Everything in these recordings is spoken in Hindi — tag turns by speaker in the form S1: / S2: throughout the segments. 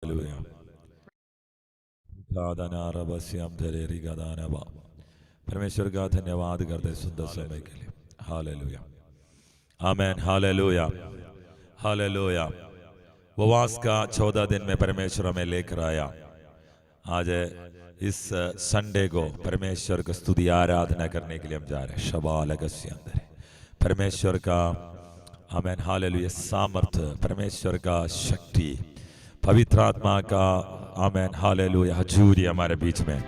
S1: Hallelujah. परमेश्वर का धन्यवाद करते सुंदर समय के लिए। हालेलुया, आमेन, हालेलुया, हालेलुया। उपवास का 14 दिन में परमेश्वर हमें लेकर आया। आज इस संडे को परमेश्वर को स्तुति आराधना करने के लिए हम जा रहे हैं। शबालगस्य अंदर परमेश्वर का, आमेन, हालेलुया, सामर्थ्य, परमेश्वर का शक्ति, पवित्र आत्मा का, आमेन, हालेलुया, हजूरी हमारे बीच में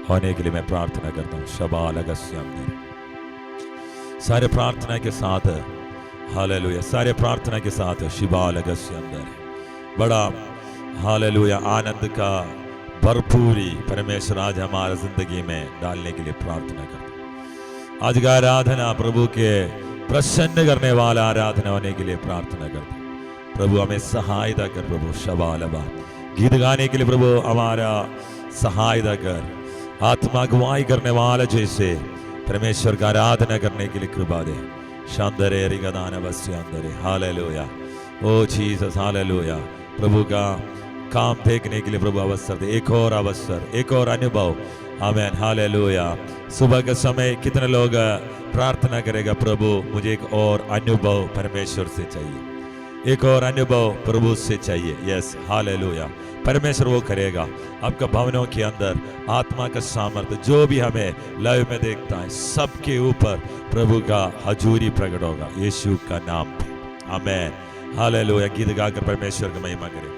S1: होने के लिए मैं प्रार्थना करता हूँ। शबालगस्य अंदर सारे प्रार्थना के साथ, हालेलुया, सारे प्रार्थना के साथ शिबालगस्य अंदर बड़ा, हालेलुया, आनंद का भरपूरी परमेश्वर आज हमारे जिंदगी में डालने के लिए प्रार्थना करता हूँ। आज का आराधना प्रभु के प्रसन्न करने वाला आराधना होने के लिए प्रार्थना करता हूँ। प्रभु हमें सहायता कर, प्रभु शबालबा गीत गाने के लिए प्रभु हमारा सहायता कर, आत्मा गवाही करने वाला जैसे परमेश्वर का आराधना करने के लिए कृपा दे। शांदरे रिगदान बस्यांदरे, हालेलुया, ओ जीसस, हालेलुया। प्रभु का काम देखने के लिए प्रभु अवसर दे, एक और अवसर, एक और अनुभव, आमेन, हालेलुया। सुबह के समय कितने लोग प्रार्थना करेगा, प्रभु मुझे एक और अनुभव परमेश्वर से चाहिए, एक और अनुभव प्रभु से चाहिए। यस, हालेलुया, परमेश्वर वो करेगा। आपका भवनों के अंदर आत्मा का सामर्थ्य जो भी हमें लाइव में देखता है, सबके ऊपर प्रभु का हजूरी प्रकट होगा, यीशु का नाम पे, आमेन, हालेलुया। गीत गाकर परमेश्वर की महिमा करें।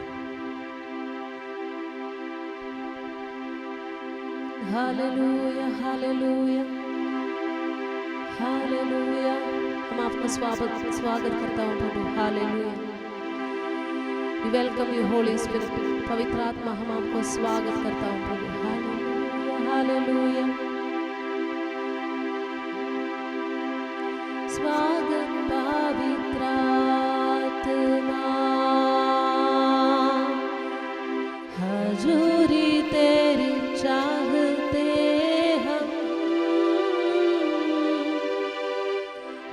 S2: Hallelujah, hallelujah, hallelujah. हम आपका स्वागत करता हूँ प्रभु। Hallelujah, we welcome you holy spirit. पवित्र आत्मा, हम आपको स्वागत करता हूँ प्रभु। Hallelujah, hallelujah. स्वागत पवित्र आत्मा, हजूरी तेरी चाहते हम,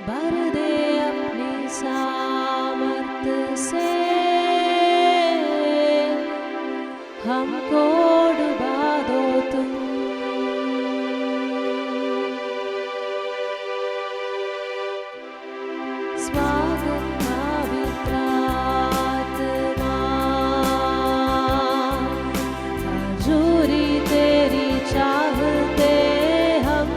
S2: भर दे अपनी सामर्थ से हमको डुबा दो तुम। स्वागत पवित्र आत्मा, हजूरी तेरी चाहते हम,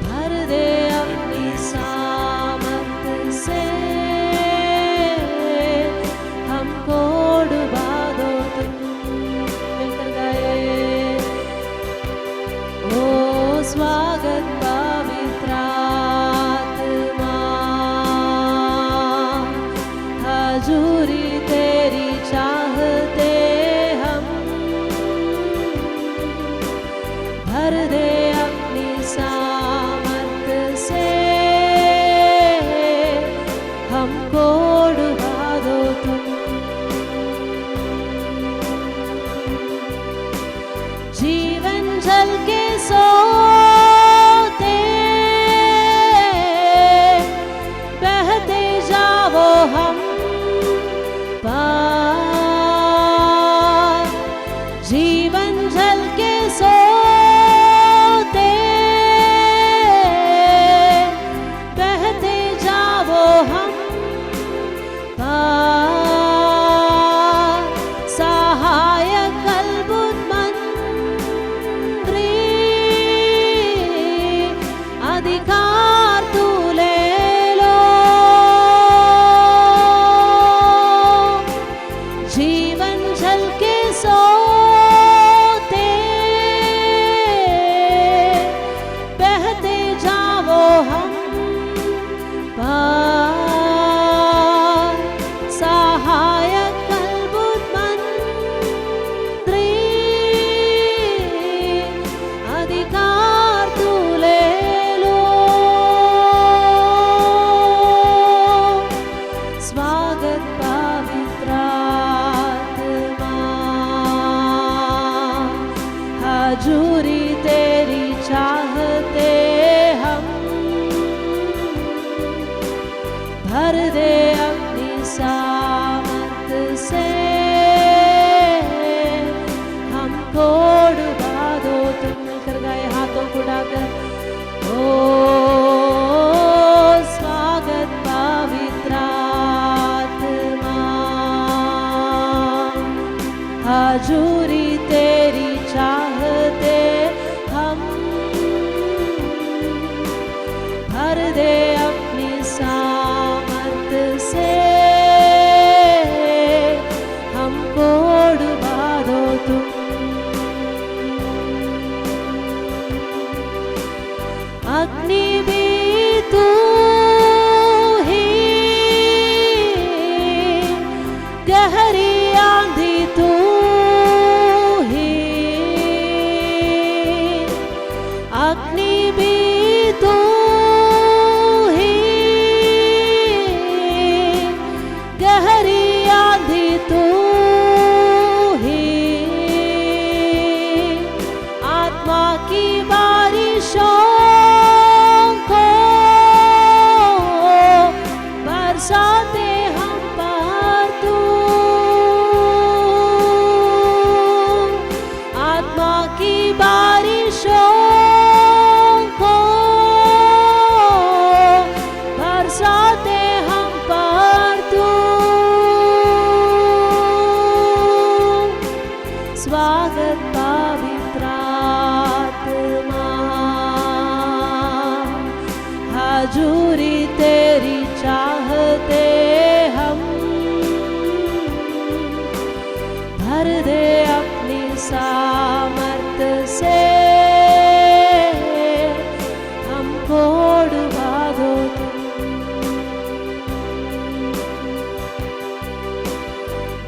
S2: भर दे अपनी सामर्थ से हमको डुबा दो तुम। मिलकर गाए, ओ स्वागत पवित्र आत्मा, हजूरी तेरी चाहते हम, भर दे अपनी सामर्थ से हमको डुबा दो तुम। जीवन जल के सोते बहते जाओ हम पार। जीवन जल के सोते बहते जाओ हम पार। सहायक अद्भुत मंत्री, अधिकार तू ले लो। जीवन जल के सोते बहते जाओ हम पार। सहायक अद्भुत मंत्री, अधिकार तू ले लो। स्वागत पवित्र आत्मा, हजूरी तेरी चाहते हम, भर दे अपनी सामर्थ स्वागत पवित्र आत्मा, हजूरी तेरी चाहते हम, भर दे अपनी सामर्थ से, हमको डुबा दो तुम। अग्नि भी तू ही, गहरी आंधी तू ही, अग्नि भी तू ही, गहरी आंधी तू ही, आत्मा की बारिशों बरसाते हम पर तू, आत्मा की बारिशों को बरसाते हम पर तू। स्वागत पवित्र आत्मा, हजूरी तेरी चाहते हम, भर दे अपनी सामर्थ से, हमको डुबा दो तुम।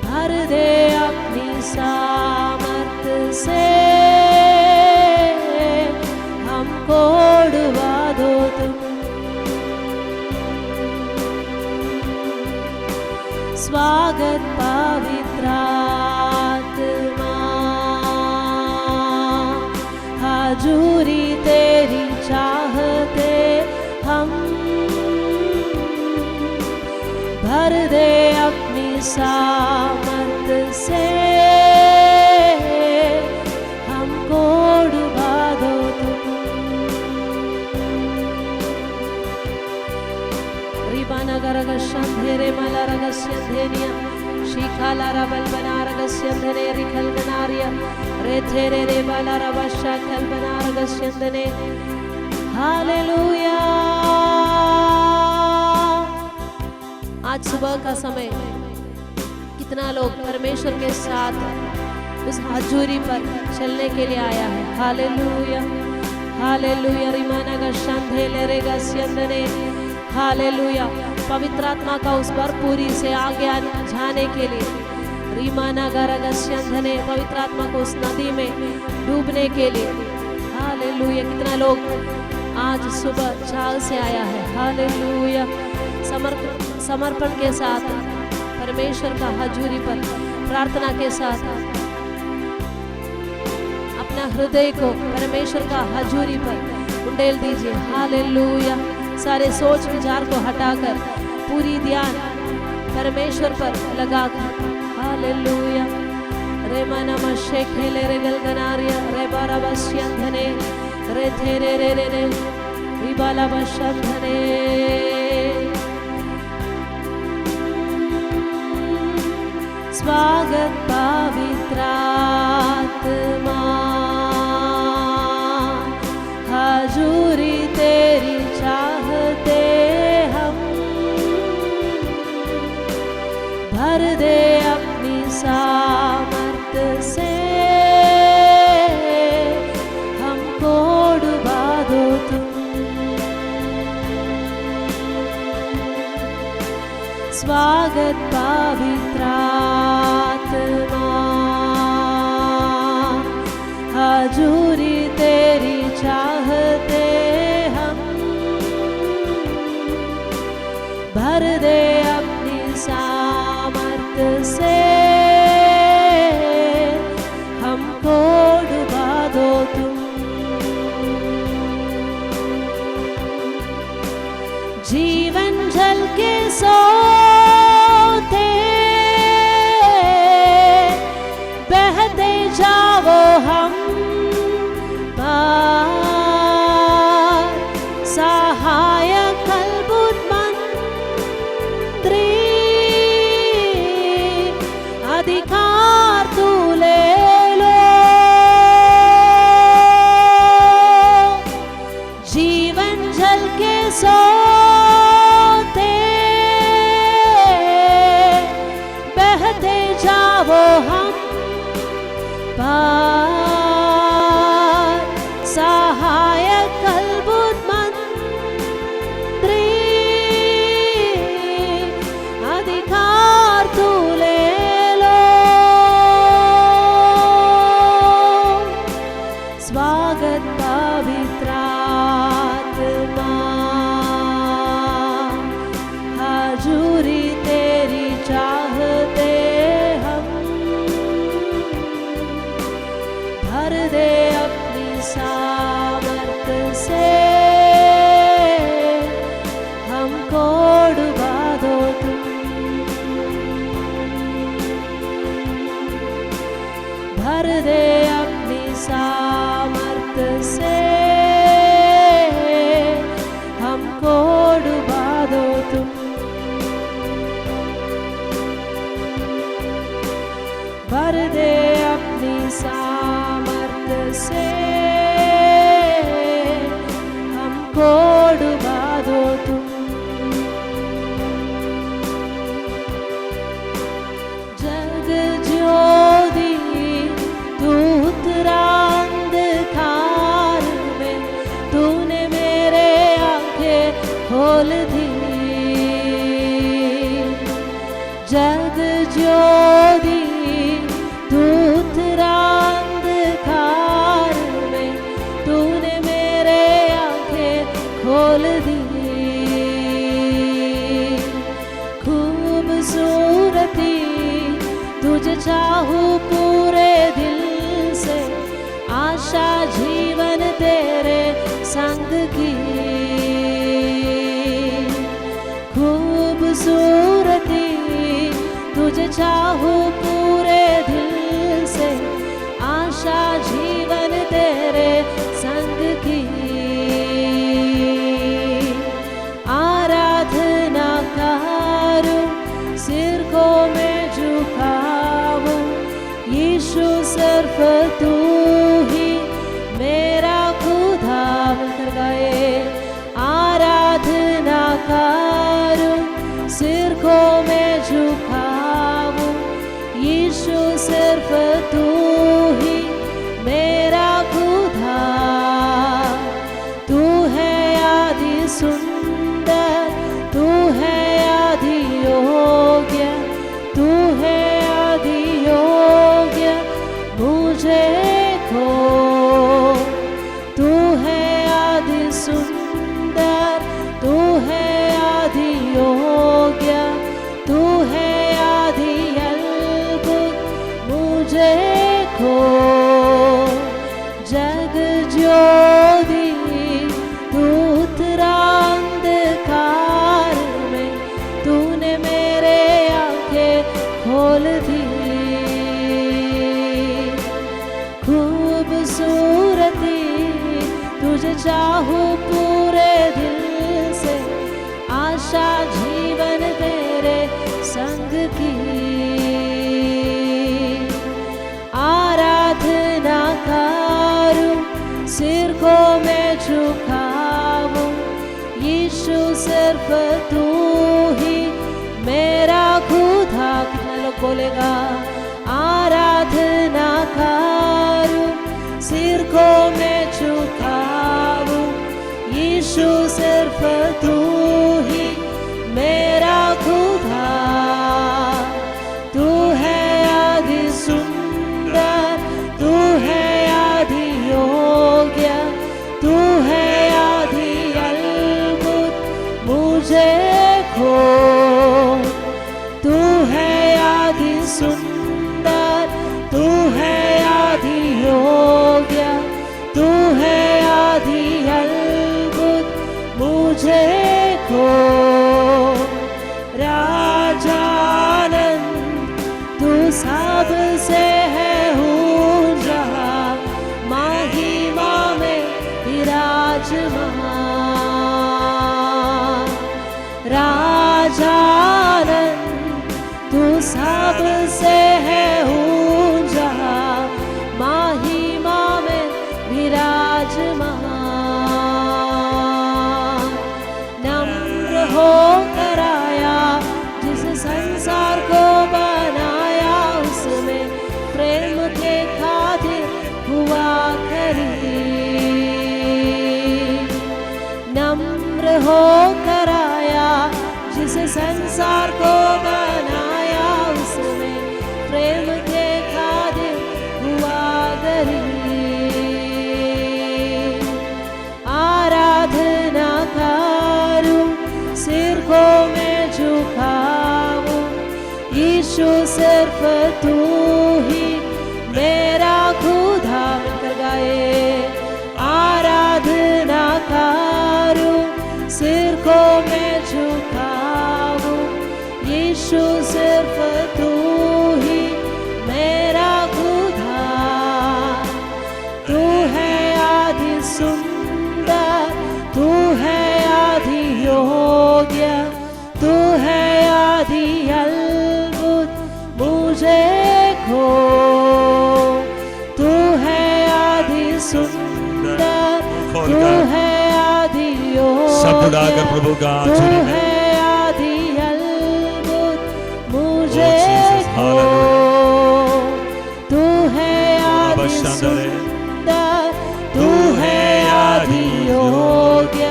S2: भर दे अपनी सामर्थ से, हमको डुबा दो तुम। स्वागत पवित्र आत्मा, हजूरी तेरी चाहते हम, भर दे अपनी सामर्थ से, हमको डुबा दो तुम। रिबानगरगशंधेरे मलरगस्यंधेनिया, शिखालारबलबनारगस्यंधने रिखलगनारिया, रेथेरे रे बलारबशाखलबनारगस्यंधने। हालेलुया। आज सुबह का समय कितना लोग परमेश्वर के साथ उस हजूरी पर चलने के लिए आया है। Hallelujah, hallelujah. रिमानगशंधेले रेगस्यंधने। हालेलुया। पवित्र आत्मा का उस भरपूरी से आगे जाने के लिए रीमानागरगस्यंधने, पवित्र आत्मा को उस नदी में डूबने के लिए। हालेलुया। कितना लोग आज सुबह चाल से आया है। हालेलुया। समर्पण के साथ परमेश्वर का हजूरी पर प्रार्थना के साथ अपना हृदय को परमेश्वर का हजूरी पर उंडेल दीजिए। हालेलुया। सारे सोच विचार को हटाकर पूरी ध्यान परमेश्वर पर लगाकर। हालेलुया। रे मनमशे खेले रे गलगनारिया, रे बाराबस्यंधने, रे थेरे रे रे रे रिबालाबशंधने। स्वागत पवित्र आत्मा, हजूरी तेरी चाहते हम, भर दे अपनी सामर्थ से, हमको डुबा दो तुम। स्वागत पवित्र आत्मा, हजूरी तेरी चाहते हम, भर दे अपनी सामर्थ से, हमको डुबा दो तुम। जीवन जल के सोते बहते जाओ हम पार, वो हम पार, सहायक अद्भुत मंत्री, अधिकार तू ले लो। स्वागत पवित्र आत्मा, हाजुरी तेरी चाहते हम, भर दे अपनी सामर्थ से, हमको डुबा दो तुम। भर दे अपनी सामर्थ से, हमको डुबा दो तुम। भर दे अपनी सामर्थ से, हमको डुबा दो तुम। जग ज्योति तू उतरा अंधकार में, तूने मेरे आंखें खोल दी। जग ज्योति तू उतरा अंधकार में, तूने मेरे आंखें खोल दी। खूबसूरती तुझे चाहूं पूरे दिल से, आशा जीवन तेरे संग की। खूबसूरती तुझे चाहूं पूरे दिल से, आशा जीवन तेरे संग की। आराधना करूं, सिर को मैं झुकाऊं, यीशु सिर्फ तू ही मेरा खुदा कर गए। आराधना करूं, सिर को मैं झुकाऊं, यीशु सिर्फ तू ही मेरा खुदा। तू है आदि सुंदर, तू है आदि योग्य, तू है आदि योग्य मुझे खो। तू है आदि सुंदर, तू है आदि योग्य, तू है आदि अद्भुत मुझे खो। जग ज्योति तू उतरा अंधकार में, तूने मेरे आंखें खोल दी। खूबसूरती तुझे चाहूं पूरे दिल से, आशा जीवन तेरे संग की। आराधना करूं, सिर को मैं झुकाऊं, यीशु सिर्फ तू ही मेरा खुदा। कितना लोग बोलेगा? आराधना करूं, सिर को मैं झुकाऊं, यीशु सिर्फ तू ही मेरा खुदा। तू है आदि सुंदर, तू है आदि योग्य, तू है आदि अद्भुत मुझे खो। तू है आदि सुंदर, तू है आदि योग्य, तू है आदि अद्भुत मुझे खो। राजानंद तू सबसे है ऊंचा, महिमा में विराजमान। राजानंद तू सबसे है ऊंचा, महिमा में विराजमान। नम्र होकर आया, जिस संसार को बनाया, उस सिर्फ तू ही मेरा खुदा। मिलकर गाए आराधना करूं, सिर को मैं झुकाऊं, यीशु सिर्फ तू ही मेरा खुदा। तू है आदि सुंदर, तू है आदि योग्य, तू है आदि अद्भुत मुझे खो। तू है आदि सुंदर, तू है आदि योग्य,
S1: प्रभु का
S2: तू है आदि अद्भुत मुझे खो। तू है आदि सुंदर, तू है आदि योग्य,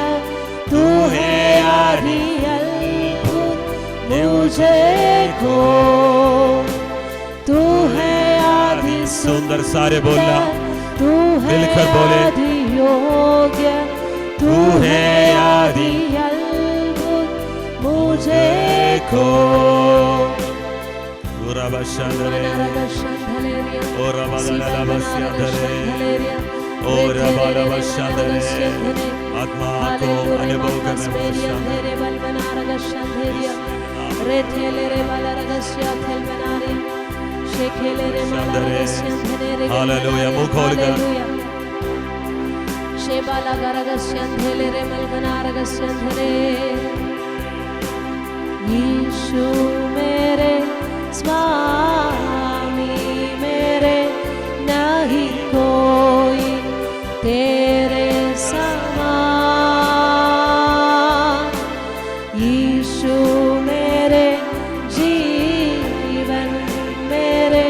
S2: तू है आदि अद्भुत मुझे खो। तू है आदि
S1: सुंदर, सारे बोलना,
S2: तू है
S1: मिलकर बोले,
S2: आदि योग्य,
S1: तू है आदि
S2: अद्भुत मुझे खो।
S1: आत्मा को अनुभव करने हालेलुया। मुंह खोलकर
S2: यीशु मेरे स्वामी मेरे, नहीं कोई तेरे समान। यीशु मेरे जीवन मेरे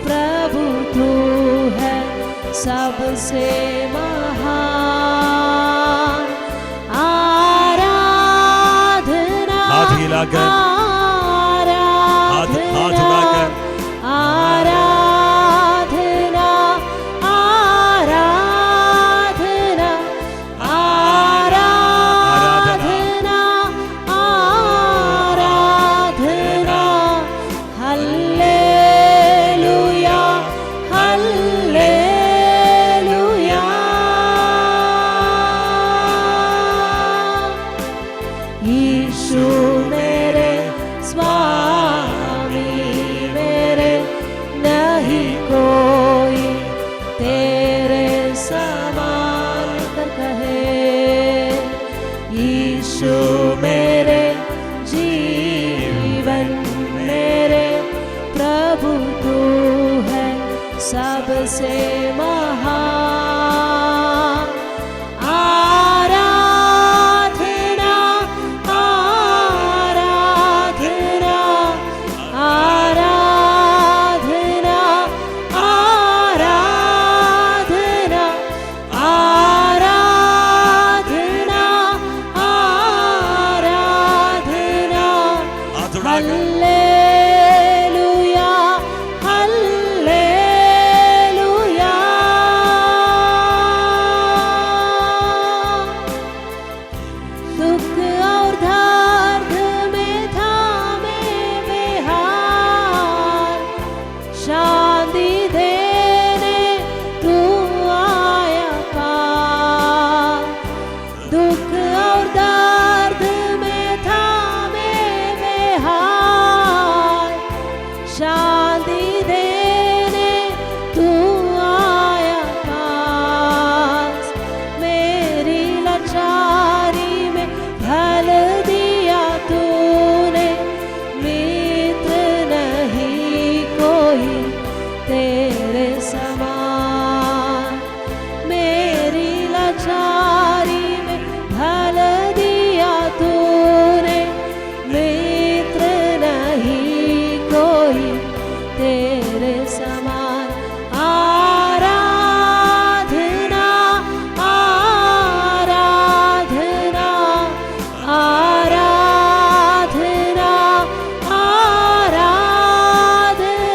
S2: प्रभु, तू है सबसे महान। आराधना,
S1: हाथ हिलाकर, हाथ उठाकर,
S2: आराधना, आराधना, आराधना, आराधना, हल्लेलुया, हल्लेलुया। यीशु मेरे स्वामी मेरे, नहीं कोई तेरे समान। कर कहे यीशु मेरे जीवन मेरे प्रभु, तू है सबसे महान। आराधना, आराधना, आराधना, आराधना, आराधना, आराधना,
S1: हाथ उठाकर,
S2: हल्लेलुया, हल्लेलुया। दुख और दर्द में थामे बेहाल, शांति देने तू आया पार। दुख और दर्द में थामे बेहाल, शांति देने तू आया पास। मेरी लाचारी में ढल दिया तूने, मित्र नहीं कोई तेरे समान। मेरी लाचारी में ढल दिया तूने, मित्र नहीं कोई तेरे समान। आराधना, आराधना, आराधना,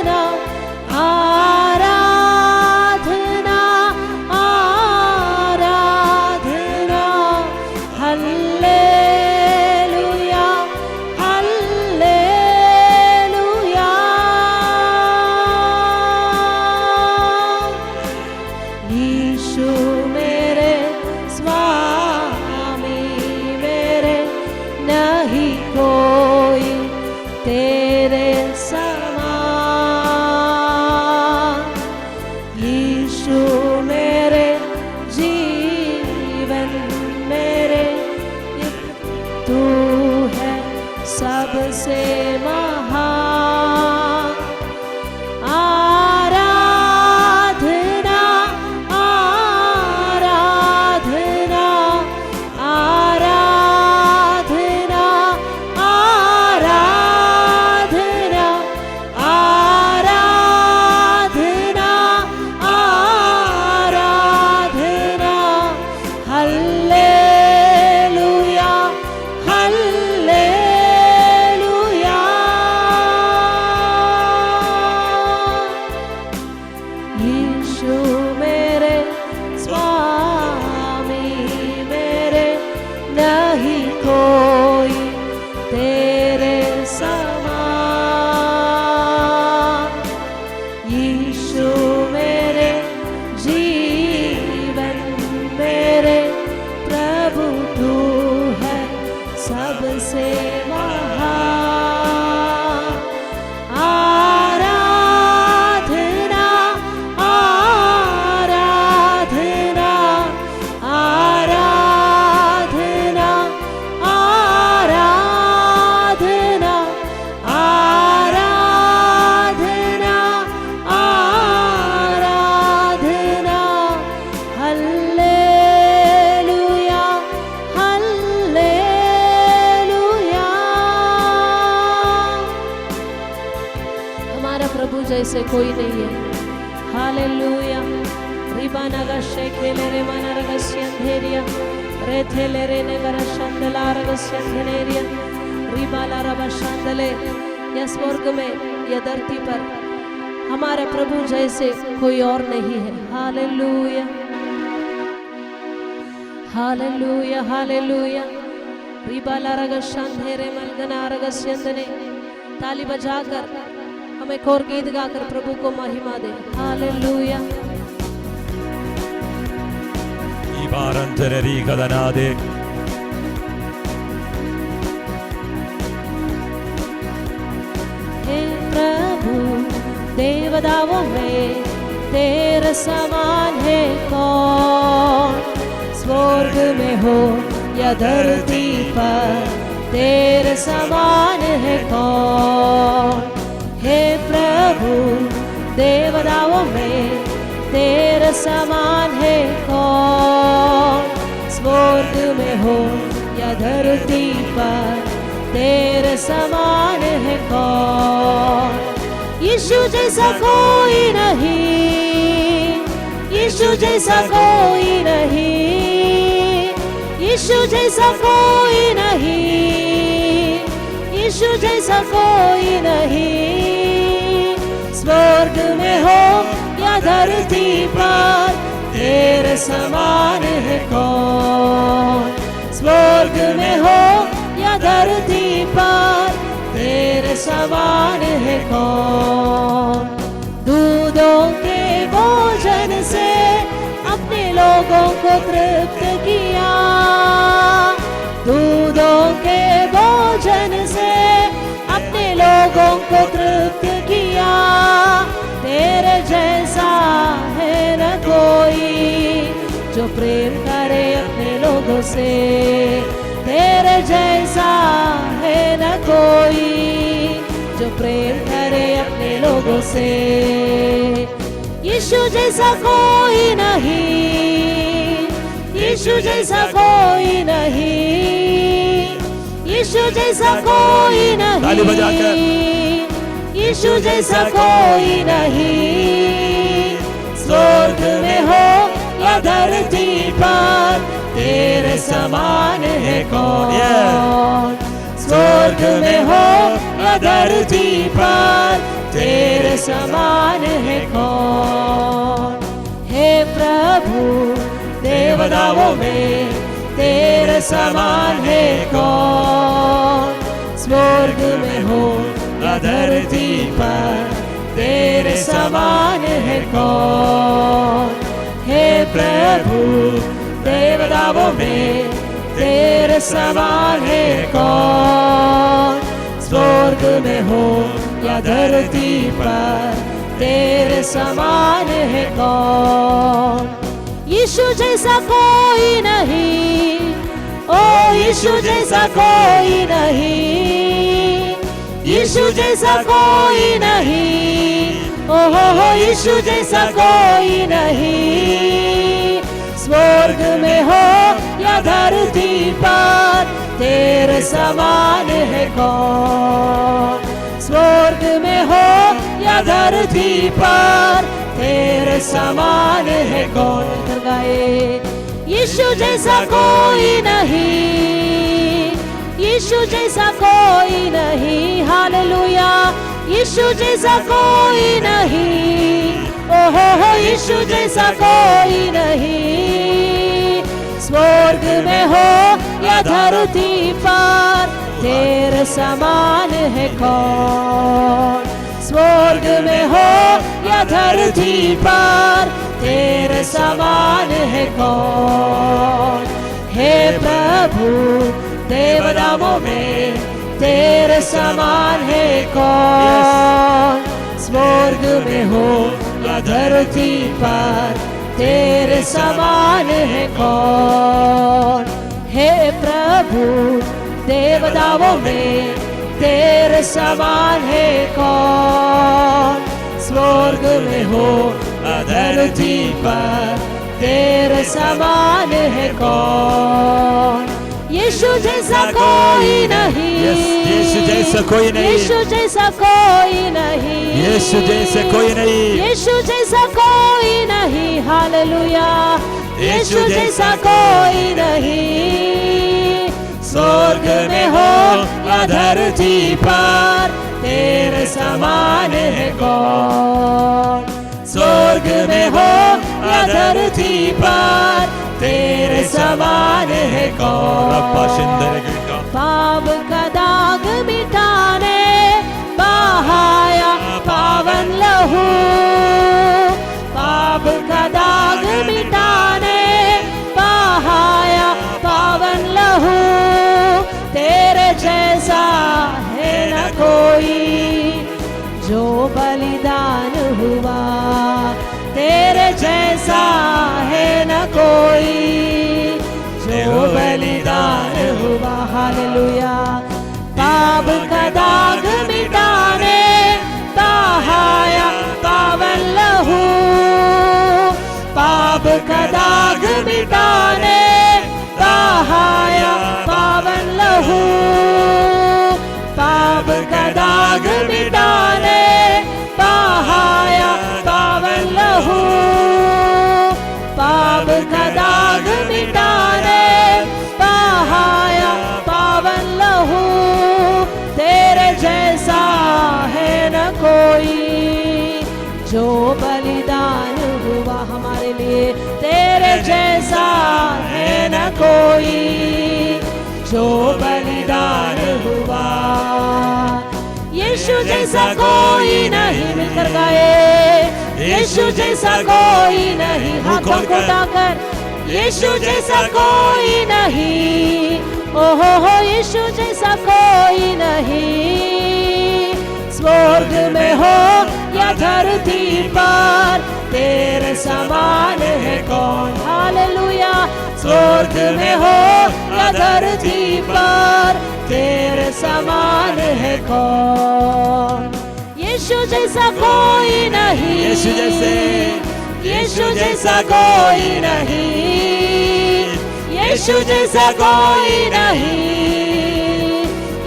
S2: आराधना, आराधना, आराधना, हल्लेलुया, हल्लेलुया। हमारा प्रभु जैसे कोई नहीं है। हालेलुया। रिबाना गशे खेले रे माना रगस्यंधेरिया रे थेले रे नगर शंदला रगस्यंधनेरिया रिबाला रबा शंदले। या स्वर्ग में या धरती पर हमारे प्रभु जैसे कोई और नहीं है। Hallelujah hallelujah hallelujah. रिबाला रगस्यंधेरे मलगना रगस्यंधने। ताली बजाकर हम एक और गीत गाकर प्रभु को महिमा दे। हालेलुया।
S1: बारंतरी कदना दे।
S2: हे प्रभु देवताओं में तेरे समान है कौन, स्वर्ग में हो या धरती पर तेरे समान है कौन। हे प्रभु देवताओं में तेरे समान है कौन, स्वर्ग में हो या धरती पर तेरे समान है कौन। यीशु जैसा कोई नहीं, यीशु जैसा कोई नहीं, यीशु जैसा कोई नहीं, यीशु जैसा कोई नहीं। स्वर्ग में हो या धरती पर तेरे समान है कौन, स्वर्ग में हो या धरती पर तेरे समान है कौन। दूधों के भोजन से अपने लोगों को तृप्त किया, दूधों के भोजन से अपने लोगों को तृप्त किया। तेरे जैसा है न कोई जो प्रेम करे अपने लोगों से, तेरे जैसा है न कोई जो प्रेम करे अपने लोगों से। यीशु जैसा कोई नहीं, यीशु जैसा कोई नहीं, यीशु जैसा कोई नहीं, यीशु जैसा कोई नहीं। स्वर्ग में हो या धरती पर तेरे समान है कौन, स्वर्ग में हो या धरती पर तेरे समान है कौन। हे प्रभु देवताओं में तेरे समान है कौन, स्वर्ग में हो या धरती पर तेरे समान है कौन। हे प्रभु देवताओं में तेरे समान है कौन, स्वर्ग में हो या धरती पर तेरे समान है कौन। यीशु जैसा कोई नहीं, ओ यीशु जैसा कोई नहीं, यीशु जैसा कोई नहीं, ओहो यीशु जैसा कोई नहीं। स्वर्ग में हो या धरती पर तेरे समान है कौन, स्वर्ग में हो या धरती पर तेरे समान है कौन। गाए यीशु जैसा कोई नहीं, यीशु जैसा कोई नहीं। हालेलुया। यीशु जैसा कोई नहीं, ओहो यीशु जैसा कोई नहीं। स्वर्ग में हो या धरती पर तेरे समान है कौन, स्वर्ग में हो या धरती पर तेरे समान है कौन। हे प्रभु देवताओं में तेरे समान है कौन, स्वर्ग में हो या धरती पर तेरे समान है कौन। हे प्रभु देवताओं में तेरे समान है कौन, स्वर्ग में हो या धरती पर तेरे समान है कौन। यीशु जैसा कोई नहीं,
S1: यीशु जैसा कोई नहीं,
S2: यीशु जैसा कोई नहीं,
S1: यीशु जैसे कोई नहीं,
S2: यीशु जैसा कोई नहीं, हालेलुया, यीशु जैसा कोई नहीं। स्वर्ग में हो या धरती पर तेरे समान है कौन, स्वर्ग में हो या धरती पर तेरे समान है कौन। पाप का दाग मिटाने बहाया पावन लहू, पाप का दाग मिटाने बहाया पावन लहू, तेरे जैसा है न कोई जो बलिदान हुआ, तेरे जैसा है न कोई जो बलिदान हुआ, हालेलुया। पाप का दाग मिटाने बहाया पावन लहू, पाप का दाग मिटाने बहाया पावन लहू, पाप का दाग मिटाने बहाया पावन लहू, पाप का दाग मिटाने बहाया पावन लहू, तेरे जैसा है न कोई जो बलिदान हुआ हमारे लिए, तेरे जैसा है न कोई जो बलिदान हुआ। यीशु जैसा कोई नहीं, मिलकर गाए, यीशु जैसा कोई नहीं, हाथों को उठाकर, यीशु जैसा कोई नहीं, ओहो हो यीशु जैसा कोई नहीं। स्वर्ग में हो या धरती पर तेरे समान है कौन, हालेलुया। स्वर्ग में हो या धरती पर तेरे समान है कौन, यीशु जैसा कोई नहीं,
S1: यीशु जैसे,
S2: यीशु जैसा कोई नहीं, यीशु जैसा कोई नहीं,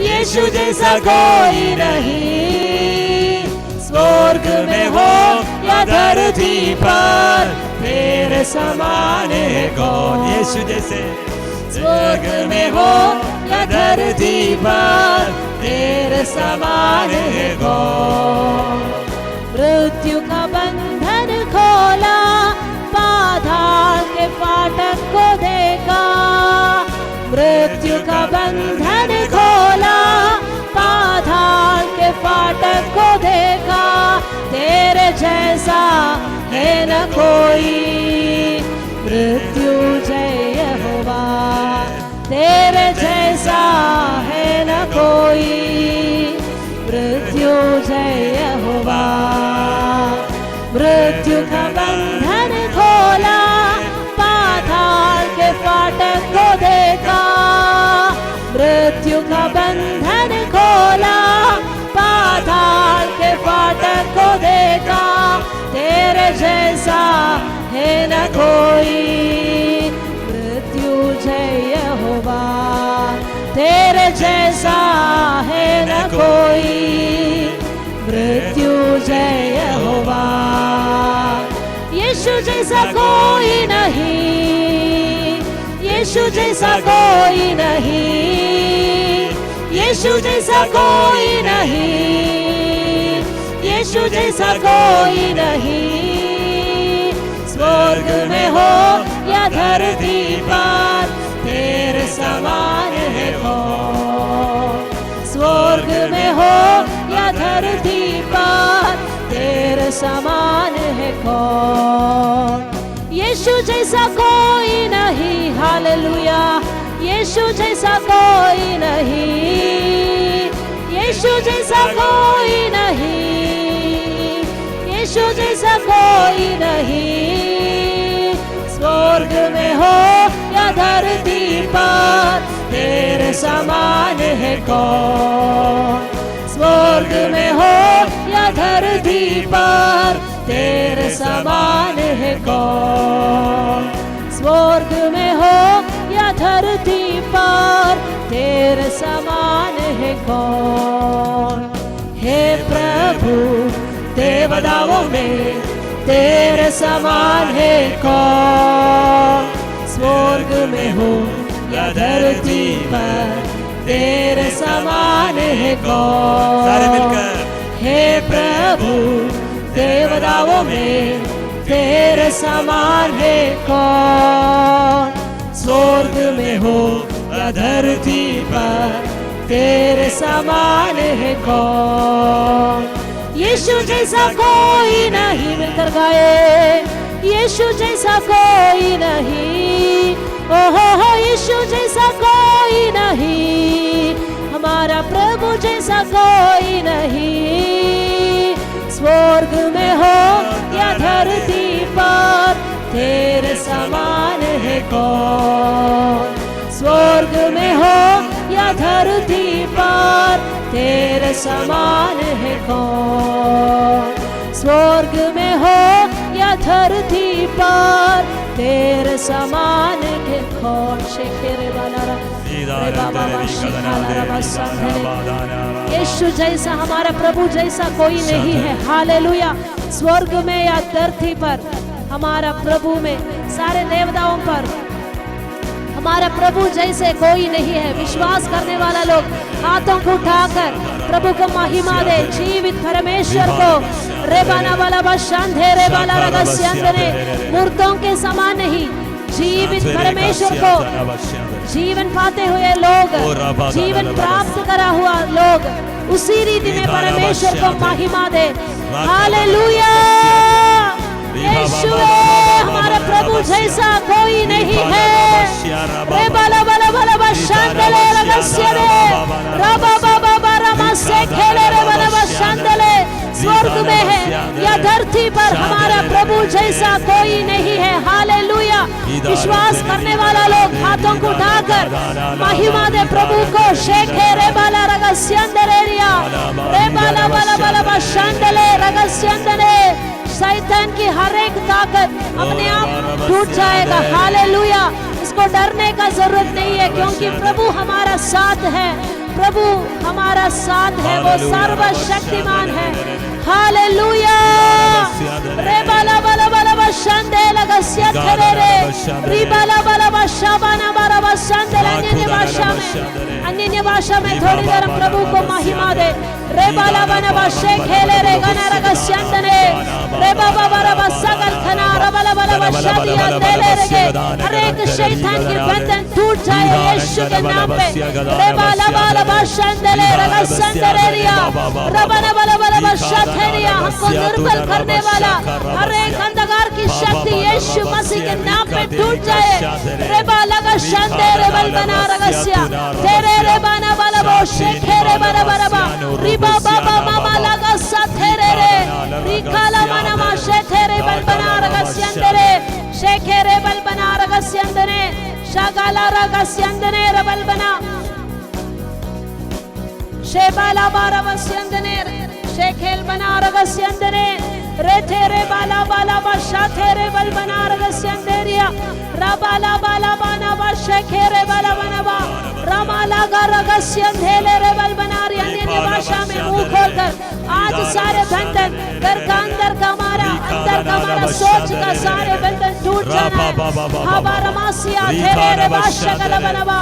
S2: यीशु जैसा कोई नहीं। स्वर्ग में हो या धरती पर तेरे समान है कौन,
S1: यीशु जैसे,
S2: स्वर्ग में हो या धरती पर तेरे समान है कौन। मृत्यु का बंधन खोला, पाताल के फाटक को देखा, मृत्यु का बंधन खोला, पाताल के फाटक को देखा, तेरे जैसा है न कोई मृत्यु जय यहोवा, तेरे जैसा है न कोई मृत्यु जय यहोवा। मृत्यु का बंधन खोला, पाताल के फाटक को देखा, मृत्यु का बंधन खोला, पाताल के फाटक को देखा, तेरे जैसा है न कोई मृत्यु जय यहोवा, तेरे जैसा है न कोई मृत्यु जय यहोवा। यीशु जैसा कोई नहीं, यीशु जैसा कोई नहीं, यीशु जैसा कोई नहीं, यीशु जैसा कोई नहीं। स्वर्ग में हो या धरती पर तेरे समान है कौन, स्वर्ग में हो या धरती पर तेरे समान है कौन। यीशु जैसा कोई नहीं, हालेलुया, यीशु जैसा कोई नहीं, यीशु जैसा कोई नहीं, यीशु जैसा कोई नहीं। स्वर्ग में हो या धरती पर तेरे समान है कौन, स्वर्ग में हो या धरती पर तेरे समान है कौन, स्वर्ग में हो या धरती पर तेरे समान है कौन। हे प्रभु देवताओं में तेरे समान है कौन। स्वर्ग में हो या धरती पर तेरे समान है कौन।
S1: सारे मिलकर
S2: हे प्रभु देवताओं में तेरे समान है कौन। स्वर्ग में हो या धरती पर तेरे समान है कौन। यीशु जैसा कोई नहीं, मिलकर गाए। यीशु जैसा कोई नहीं, ओहो यीशु जैसा कोई नहीं, हमारा प्रभु जैसा कोई नहीं। स्वर्ग में हो या धरती पर तेरे समान है कौन। स्वर्ग में हो या धरती पर तेरे समान है कौन। स्वर्ग में हो या धरती पर तेरे समान है कौन। शेखेरे वाला यीशु जैसा, हमारा प्रभु जैसा कोई नहीं है। हालेलुया। स्वर्ग में या धरती पर हमारा प्रभु में, सारे देवताओं पर हमारा प्रभु जैसे कोई नहीं है। विश्वास करने वाला लोग हाथों को उठाकर प्रभु को महिमा दे। जीवित परमेश्वर को रेबाना वाला बशांधे रेबाला रगस्यंदने, मूर्तों के समान नहीं, जीवित परमेश्वर को जीवन पाते हुए लोग, जीवन प्राप्त करा हुआ लोग उसी रीति में परमेश्वर को महिमा दे। हालेलुया। यीशु हमारे प्रभु जैसा कोई नहीं है। रे बाला बाला बाला बशांदले रगस्यदे रबा बाबा बारा से खेले रे बाला बशांदले। स्वर्ग में है या धरती पर हमारा प्रभु जैसा कोई नहीं है। हालेलुया। विश्वास करने वाला लोग हाथों को उठाकर महिमा दे प्रभु को। शेखे रे बाला रगस्यंदले रिया रे बाला बाला बाला बशांदले रगस्यंदले। शैतान की हर एक ताकत अपने आप टूट जाएगा। हालेलुया। इसको डरने का जरूरत नहीं है, क्योंकि प्रभु हमारा साथ है। प्रभु हमारा साथ है, वो सर्वशक्तिमान है। हालेलुया। रे बाला बाला बाला बशांदे लगस्या थरे रे री बाला बाला बशाबाना बारा बशांदे। अन्य भाषा में थोड़ी देर प्रभु को महिमा दे। रे बाला बाना बशे खेले रे गना रगस्यंदने रे बाबा बारा बसगल खना रबला बाला बशादिया देले रे। हर एक शैतान के बंधन टूट जाए यीशु के नाम पे। रे बाला बाला बशांदले रगस्यंदरे रिया रबना बाला बाला बशाथेरिया। हमको निर्बल करने वाला हर एक अंधकार की शक्ति यीशु मसीह के नाम पे टूट जाए। रे बाला का शांदे रे बल बना रगस्या तेरे रे बाना बाला बोशे खेरे बारा बारा बा रिबा बाबा मामा लगा साथेरे रे रिकाला मना माशे तेरे बल बना रगस्यंदरे शेखेरे बल बना रगस्यंदने शागाला रगस्यंदने रे बल बना शेबाला बारा वस्यंदने शेखेल बना रगस्यंदने रे तेरे बाला बाला बशा तेरे बल बना रगस्यंदरिया राबाला बाला बाना बशे खेरे बाला बना बा रामाला गा रगस्यंदेले रे बल बना रही। अन्य भाषा में मुंह खोलकर आज सारे बंधन घर का अंदर का हमारा सोच का सारे बंधन टूट जाना है। हमारा मासिया तेरे रे बादशाह का बनवा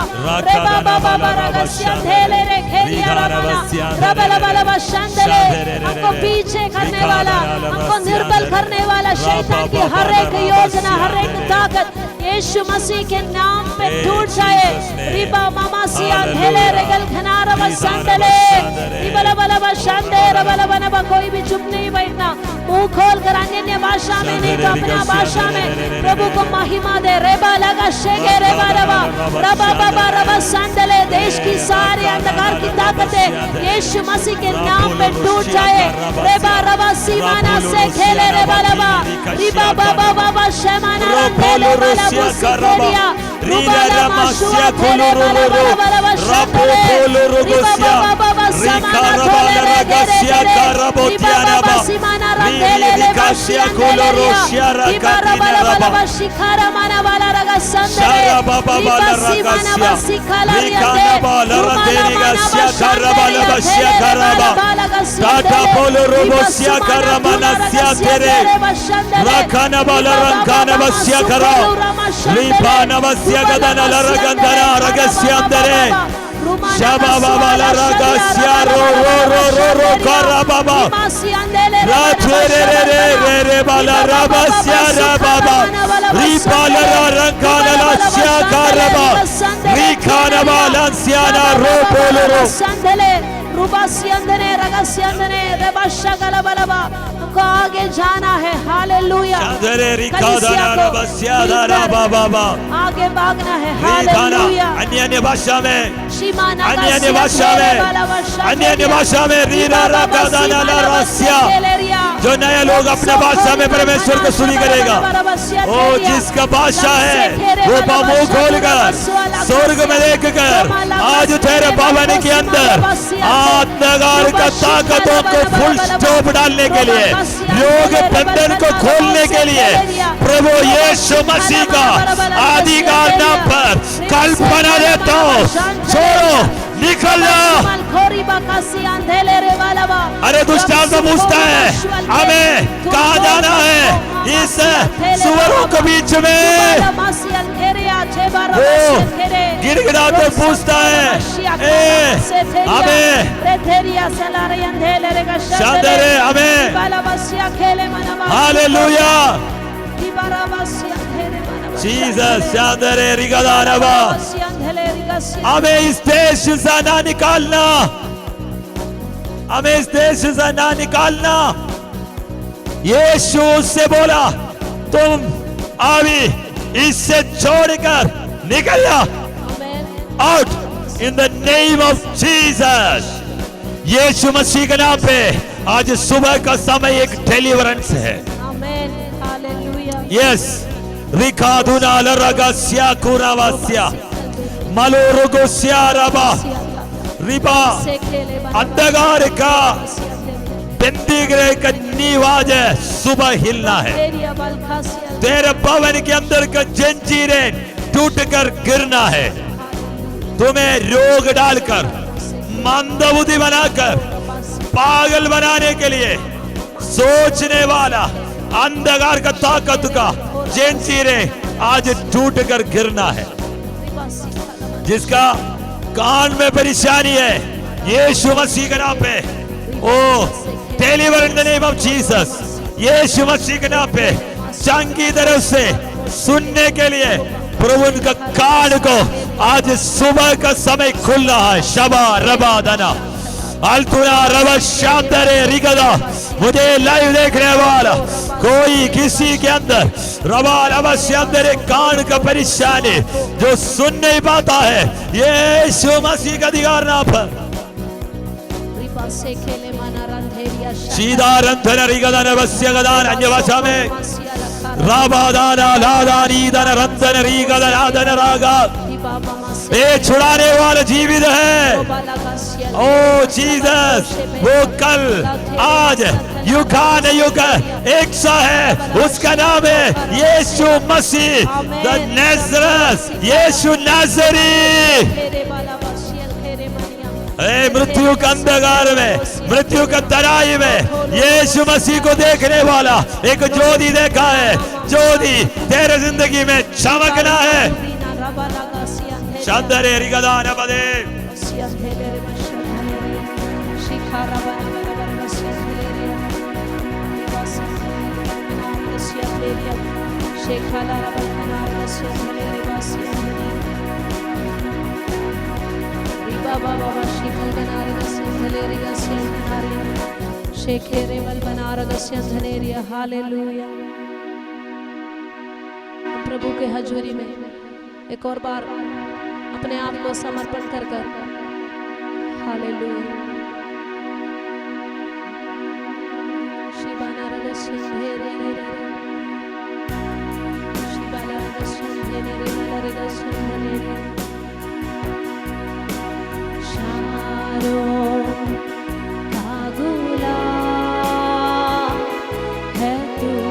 S2: रे बाबा बाबा रगस्यंदेले रे खेलिया रामाना रबला बला बशांदले। हमको पीछे करने वाला, हमको निर्बल करने वाला शैतान की हर एक योजना, हर एक ताकत यीशु मसीह के नाम पे टूट जाए। रिबा मामा सिया धेले रेगल खनारा बसंदले रिबला बला बशांदे रबला बना। कोई भी चुप नहीं बैठना, मुंह खोल कर अन्य भाषा में नहीं तो अपना भाषा में प्रभु को महिमा दे। रेबा लगा शेगे रेबा रबा रबा बाबा रबा संदले। देश की सारी अंधकार की ताकतें यीशु मसीह के नाम पे टूट जाए। रेबा रबा सीमाना से खेले रेबा रबा रिबा बाबा बाबा शमाना रंगेले बाला बुसिया रुबाला माशुआ खेले बाला बाला बाला बशांदले रिबा बाबा बाबा समाना थोले रे रे रे रिबा बाबा सीमाना रंगेले रे
S1: Rabasia Colorosia Rakatina Raba
S2: Shikara mana bala raga sandere
S1: Shara Baba Bala Ragasia Rikana Bala Radenigasia Karabala Basia Karaba Tata Polo Robosia Karamanasia Tere Rakana Bala Rankana Basia Kara Ripana Basia Gadana Laragandana Ragasia Tere Shaba Baba La Ragasia Ro Karababa Ratere Bala Rabasia Rababa Ripala Rankana Lasia Karaba Rikana Balansiana Ropoloro
S2: रुबासियंदने रगसियंदने रेबशा गलबलबा हमको आगे जाना है हालेलुया
S1: चंदरे रिकादाना रबसियादा बाबा
S2: आगे भागना है हालेलुया
S1: अन्य भाषा में
S2: शिमाना
S1: अन्य भाषा में रीरा रकादाना रसिया जो नया लोग अपने भाषा में परमेश्वर को सुनी करेगा ओ जिसका भाषा है वो मुंह खोलकर स्वर्ग में देखकर आज तेरे भवन के अंदर अंधकार का ताकतों को फुल स्टॉप डालने के लिए योग बंधन को खोलने के लिए प्रभु यीशु मसीह का अधिकार नाम पर कल्पना देता हूं छोड़ो निकल जाओ अरे दुष्टात्मा पूछता है हमें कहाँ जाना है इस सुअरों के बीच में वो गिड़गिड़ाते पूछता है हमें शांदरे हमें हालेलुया जीसस शांदरे रिगदानवा हमें इस देश से ना निकालना हमें इस देश से ना निकालना यीशु से बोला तुम अभी इससे छोड़कर निकल जा out in the name of Jesus यीशु मसीह के नाम पे आज सुबह का समय एक डिलीवरेंस है यस रिकादुना लरगस्या कुरावास्या मलोरुगोस्या रबा रिबा अंधकार का बंदीगृह का नीवाज सुबह हिलना है तेरे भवन के अंदर का जंजीरें टूटकर गिरना है तुम्हें रोग डालकर मंदबुद्धि बनाकर पागल बनाने के लिए सोचने वाला अंधकार का ताकत का जंजीरें आज टूटकर गिरना है जिसका कान में परेशानी है यीशु मसीह के नाम पे oh deliver in the name of Jesus यीशु मसीह के नाम पे चंगी तरह से सुनने के लिए प्रभु उनका कान को आज सुबह का समय खुल रहा है शबा रबा दना अल्तुना रबा शांतरे रिगदा मुझे लाइव देखने वाला कोई किसी के अंदर रबा रबा शांतरे कान का परेशानी जो सुन नहीं पाता है यीशु मसीह का अधिकार नाम पर सीधा रंधन रिगदा नवस्य गदान अन्य भाषा में राबादाना लादानी दन रंधन रिगदा नादन रागा ये छुड़ाने वाला जीवित है ओ जीसस वो कल आज युगान युग एक सा है उसका नाम है यीशु मसीह द नाज़रेथ यीशु नाज़री मृत्यु के अंधकार में मृत्यु के तराई में यीशु मसीह को देखने वाला एक ज्योति देखा है ज्योति तेरे जिंदगी में चमकना है शांतरे रिगदान बदे
S2: हालेलुया प्रभु के हजूरी में एक और बार अपने आप को समर्पण कर कर हालेलुया शिबाना रगस्य धेरे रे शिबाना रगस्य धेरे रे रगस्य धेरे शारो कागुला है तू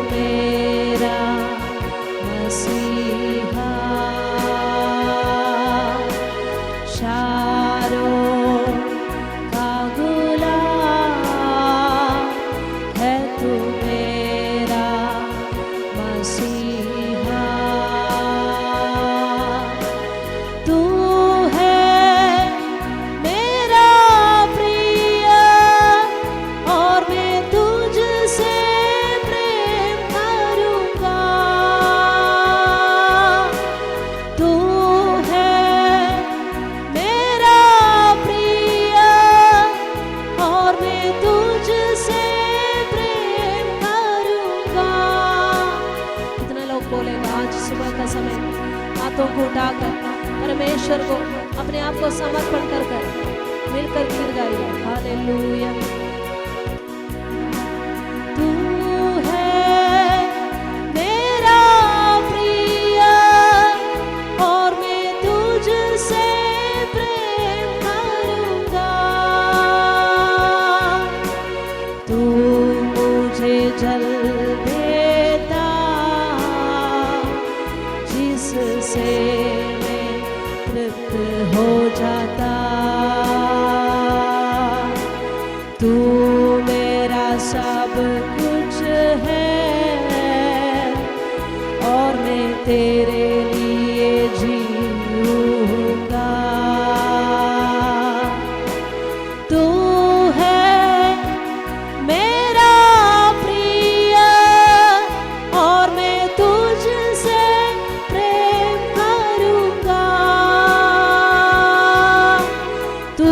S2: हाथों को उठाकर परमेश्वर को अपने आप को समर्पण कर मिलकर गीत गाइए। हालेलुया। तू है मेरा प्रिय और मैं तुझसे प्रेम करूंगा। तू मुझे जल देता जिससे मैं तृप्त हो जाता। तू मेरा सब कुछ है और मैं तेरे लिए जीऊंगा। तू है मेरा प्रिय और मैं तुझसे प्रेम करूंगा। तू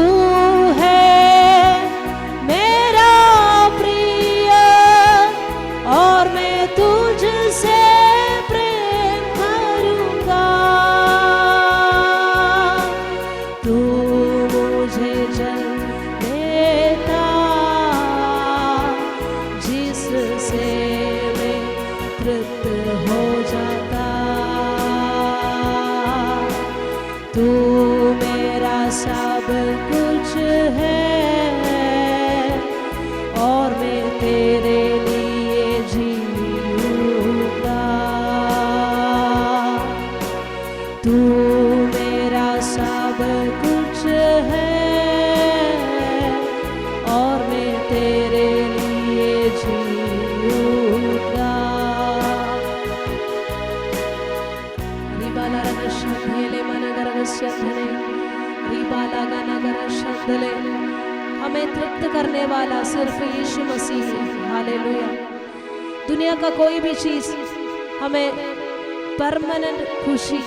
S2: है मेरा प्रिय और मैं तुझसे प्रेम करूंगा। तू मुझे जल देता जिससे मैं तृप्त हो जाता। तू मेरा सब कुछ है और मैं तेरे लिए जीऊंगा। तू मेरा सब कुछ है और मैं तेरे लिए जीऊंगा। रिबाला रगशंधले मनगरगस्यंधले रिबाला गनगरशंधले। हमें तृप्त करने वाला सिर्फ यीशु मसीह है। हालेलुया। दुनिया का कोई भी चीज हमें परमानेंट खुशी,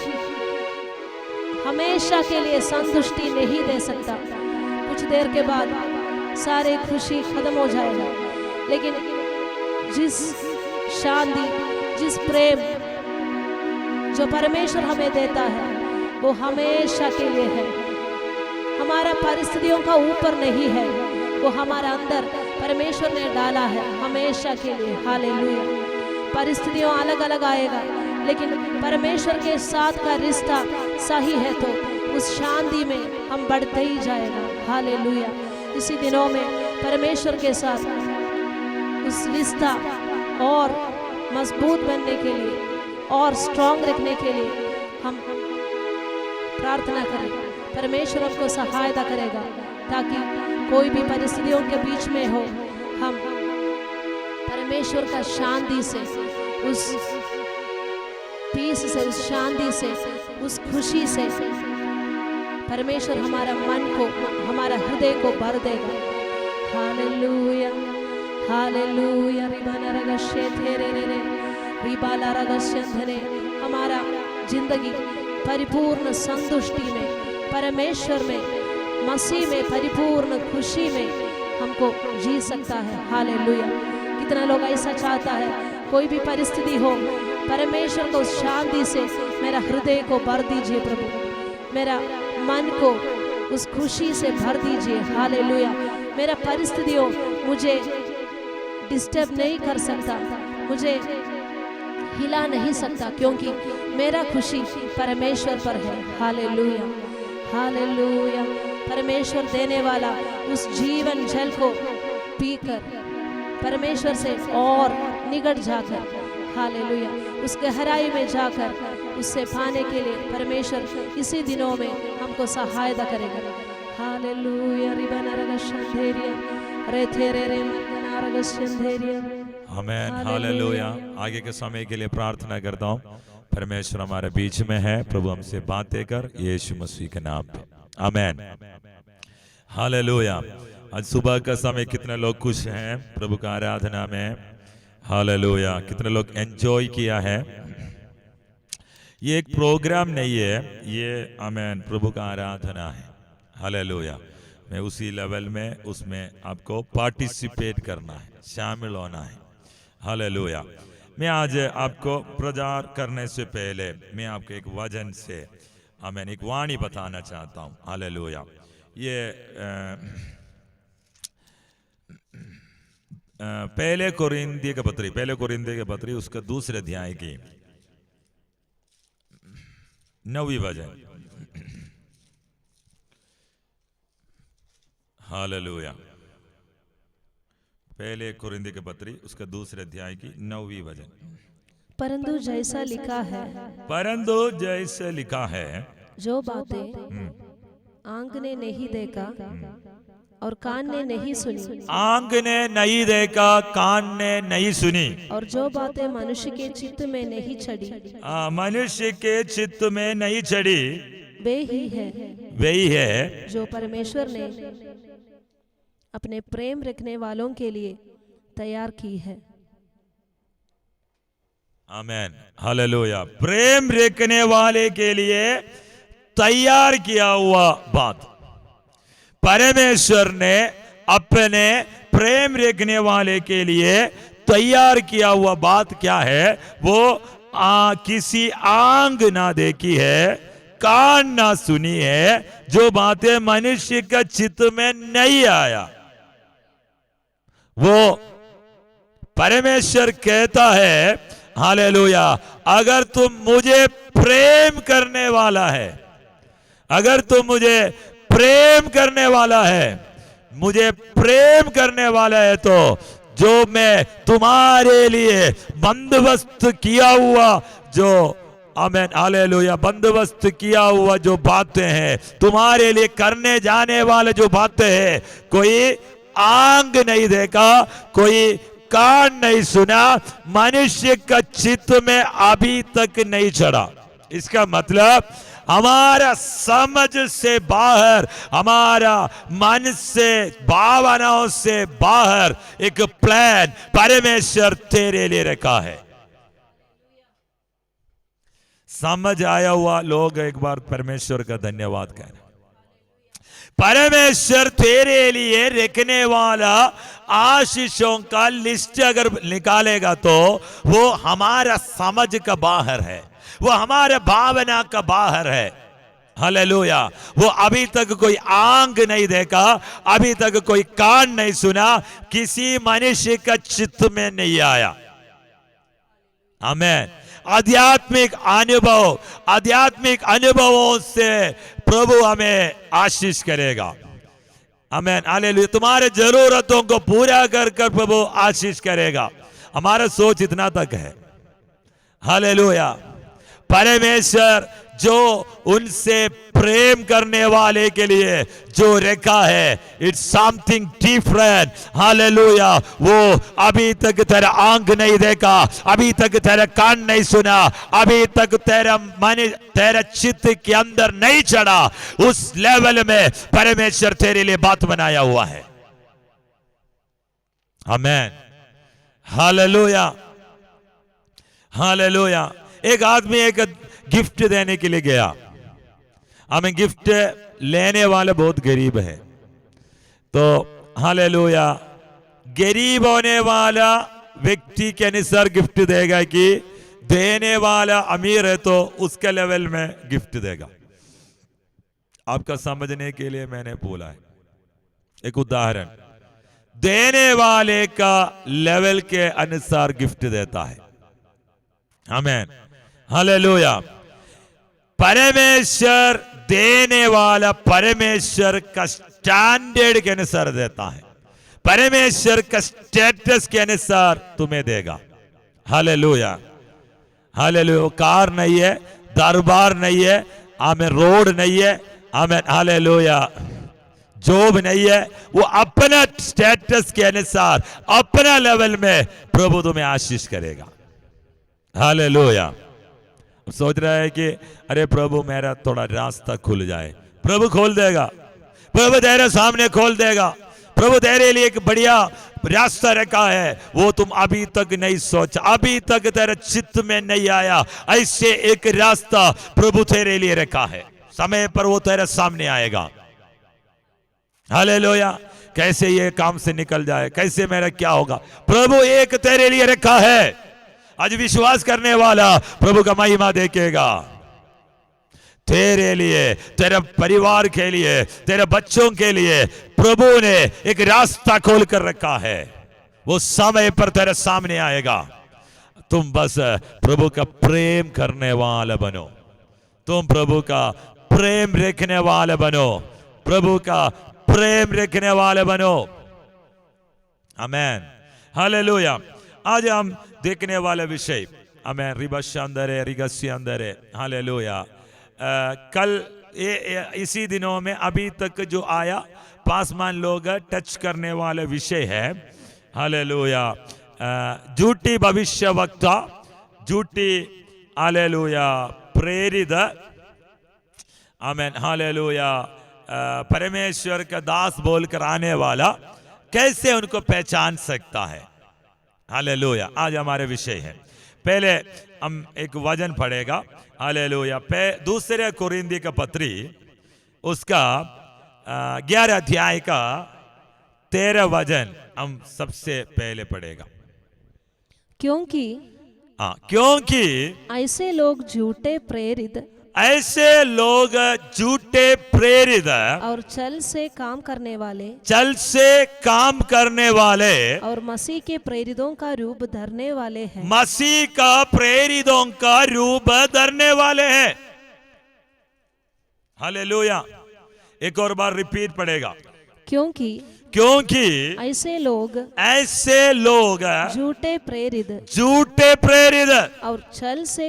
S2: हमेशा के लिए संतुष्टि नहीं दे सकता। कुछ देर के बाद सारे खुशी खत्म हो जाएगा, लेकिन जिस शांति, जिस प्रेम जो परमेश्वर हमें देता है वो हमेशा के लिए है। हमारा परिस्थितियों का ऊपर नहीं है, वो हमारा अंदर परमेश्वर ने डाला है हमेशा के लिए। हालेलुया। परिस्थितियों अलग अलग आएगा, लेकिन परमेश्वर के साथ का रिश्ता सही है तो उस शांति में हम बढ़ते ही जाएगा। हालेलुया। इसी दिनों में परमेश्वर के साथ उस रिश्ता और मजबूत बनने के लिए और स्ट्रांग रखने के लिए हम प्रार्थना करें। परमेश्वर हमको सहायता करेगा ताकि कोई भी परिस्थितियों के बीच में हो, हम परमेश्वर का शांति से, उस पीस से, उस शांति से, उस खुशी से परमेश्वर हमारा मन को, हमारा हृदय को भर देगा। हालेलुया। हालेलुया। रिबाला रगस्यंधने। हमारा जिंदगी परिपूर्ण संतुष्टि में, परमेश्वर में, मसीह में परिपूर्ण खुशी में हमको जी सकता है। हालेलुया। कितना लोग ऐसा चाहता है, कोई भी परिस्थिति हो, परमेश्वर को उस शांति से मेरा हृदय को भर दीजिए प्रभु, मेरा मन को उस खुशी से भर दीजिए। हालेलुया। मेरा परिस्थितियों मुझे डिस्टर्ब नहीं कर सकता, मुझे हिला नहीं सकता, क्योंकि मेरा खुशी परमेश्वर पर है। हालेलुया। हालेलुया। परमेश्वर देने वाला उस जीवन जल को पीकर परमेश्वर से और निकट जाकर, हालेलुया, उस गहराई में जाकर उससे पाने के लिए परमेश्वर इसी दिनों में हमको सहायता करेगा। हालेलुया।
S1: आमेन। हालेलुया। आगे के समय के लिए प्रार्थना करता हूँ। परमेश्वर हमारे बीच में है, प्रभु हमसे बातें कर, यीशु मसीह के नाम पे आमेन। हालेलुया। आज सुबह का समय कितने लोग खुश हैं प्रभु का आराधना में। हालेलुया। कितने लोग एंजॉय किया है। ये एक प्रोग्राम नहीं है, ये आमेन प्रभु का आराधना है। हालेलुया। मैं उसी लेवल में उसमें आपको पार्टिसिपेट करना है, शामिल होना है। हालेलुया। मैं आज आपको प्रचार करने से पहले मैं आपको एक वचन से आमीन एक वाणी बताना चाहता हूँ। हालेलुया। ये पहले कोरिन्थियों के पत्री उसका दूसरे अध्याय की 9वीं वचन। हालेलुया। पहले कोरिन्थियों के पत्री उसका दूसरे अध्याय की 9वीं वचन।
S2: परंतु जैसा लिखा है जो बातें आंख ने नहीं देखा और कान ने नहीं सुनी,
S1: आंख ने नहीं देखा, कान ने नहीं सुनी,
S2: और जो बातें मनुष्य के चित्त में नहीं चढ़ी,
S1: मनुष्य के चित्त में नहीं चढ़ी,
S2: वे ही है जो परमेश्वर ने अपने प्रेम रखने वालों के लिए तैयार की है।
S1: आमेन। हालेलुया। प्रेम रखने वाले के लिए तैयार किया हुआ बात। परमेश्वर ने अपने प्रेम रखने वाले के लिए तैयार किया हुआ बात क्या है? वो किसी आंख ना देखी है, कान ना सुनी है, जो बातें मनुष्य का चित्त में नहीं आया। वो परमेश्वर कहता है हालेलुया, अगर तुम मुझे प्रेम करने वाला है, अगर तुम मुझे प्रेम करने वाला है, मुझे प्रेम करने वाला है, तो जो मैं तुम्हारे लिए बंदोबस्त किया हुआ जो आमेन हालेलुया बंदोबस्त किया हुआ जो बातें हैं, तुम्हारे लिए करने जाने वाले जो बातें हैं, कोई आंख नहीं देखा, कोई कान नहीं सुना, मनुष्य का चित्त में अभी तक नहीं चढ़ा। इसका मतलब हमारा समझ से बाहर, हमारा मन से, भावनाओं से बाहर एक प्लान परमेश्वर तेरे लिए रखा है। समझ आया हुआ लोग एक बार परमेश्वर का धन्यवाद करें। परमेश्वर तेरे लिए रखने वाला आशीषों का लिस्ट अगर निकालेगा तो वो हमारा समझ का बाहर है, वो हमारे भावना का बाहर है। हालेलुया। वो अभी तक कोई आंख नहीं देखा, अभी तक कोई कान नहीं सुना, किसी मनुष्य का चित्त में नहीं आया। आमीन। आध्यात्मिक अनुभवों से प्रभु हमें आशीष करेगा। आमीन। हालेलुया। तुम्हारे जरूरतों को पूरा कर कर प्रभु आशीष करेगा। हमारा सोच इतना तक है। हालेलुया। परमेश्वर जो उनसे प्रेम करने वाले के लिए जो रखा है, इट्स समथिंग डिफरेंट। हालेलुया। वो अभी तक तेरा आंख नहीं देखा, अभी तक तेरा कान नहीं सुना, अभी तक तेरा मन, तेरा चित्त के अंदर नहीं चढ़ा, उस लेवल में परमेश्वर तेरे लिए बात बनाया हुआ है। आमीन। हालेलुया। हालेलुया। एक आदमी एक गिफ्ट देने के लिए गया। हमें गिफ्ट लेने वाले बहुत गरीब है, तो हालेलुया गरीब होने वाला व्यक्ति के अनुसार गिफ्ट देगा कि देने वाला अमीर है तो उसके लेवल में गिफ्ट देगा। आपका समझने के लिए मैंने बोला है एक उदाहरण। देने वाले का लेवल के अनुसार गिफ्ट देता है। आमीन। हालेलुया। परमेश्वर देने वाला परमेश्वर का स्टैंडर्ड के अनुसार देता है, परमेश्वर का स्टेटस के अनुसार तुम्हें देगा। हालेलुया। हालेलुया। कार नहीं है, दरबार नहीं है, आमें रोड नहीं है, आमें हालेलुया जॉब नहीं है, वो अपना स्टेटस के अनुसार अपना लेवल में प्रभु तुम्हें आशीष करेगा। हालेलुया। सोच रहा है कि अरे प्रभु मेरा थोड़ा रास्ता खुल जाए, प्रभु खोल देगा, प्रभु तेरे सामने खोल देगा, प्रभु तेरे लिए एक बढ़िया रास्ता रखा है, वो तुम अभी तक नहीं सोचा, अभी तक तेरे चित्त में नहीं आया, ऐसे एक रास्ता प्रभु तेरे लिए रखा है, समय पर वो तेरे सामने आएगा। हालेलुया। कैसे ये काम से निकल जाए, कैसे मेरा क्या होगा, प्रभु एक तेरे लिए रखा है। आज विश्वास करने वाला प्रभु का महिमा देखेगा। तेरे लिए, तेरे परिवार के लिए, तेरे बच्चों के लिए प्रभु ने एक रास्ता खोल कर रखा है। वो समय पर तेरे सामने आएगा। तुम बस प्रभु का प्रेम करने वाले बनो। तुम प्रभु का प्रेम रखने वाले बनो। प्रभु का प्रेम रखने वाले बनो। आमेन, हालेलुया। आज हम देखने वाले विषय, आमेन, रिबशांदरे रिगस्यांदरे, हालेलुया। कल इसी दिनों में अभी तक जो आया पासमान लोग टच करने वाले विषय है, हालेलुया, झूठी भविष्यवक्ता, झूठी, हालेलुया, प्रेरित, आमेन, हालेलुया, परमेश्वर का दास बोलकर आने वाला कैसे उनको पहचान सकता है, हालेलुया। आज हमारे विषय है। पहले हम एक वचन पढ़ेगा, हालेलुया, दूसरे कोरिन्थी का पत्री उसका 11 अध्याय का 13 वचन हम सबसे पहले पढ़ेगा।
S2: क्योंकि ऐसे लोग झूठे प्रेरित और छल से काम करने वाले और मसीह के प्रेरितों का रूप धरने वाले हैं।
S1: मसीह का प्रेरितों का रूप धरने वाले हैं, हालेलुया। एक और बार रिपीट पड़ेगा। क्योंकि ऐसे लोग झूठे प्रेरित
S2: और छल से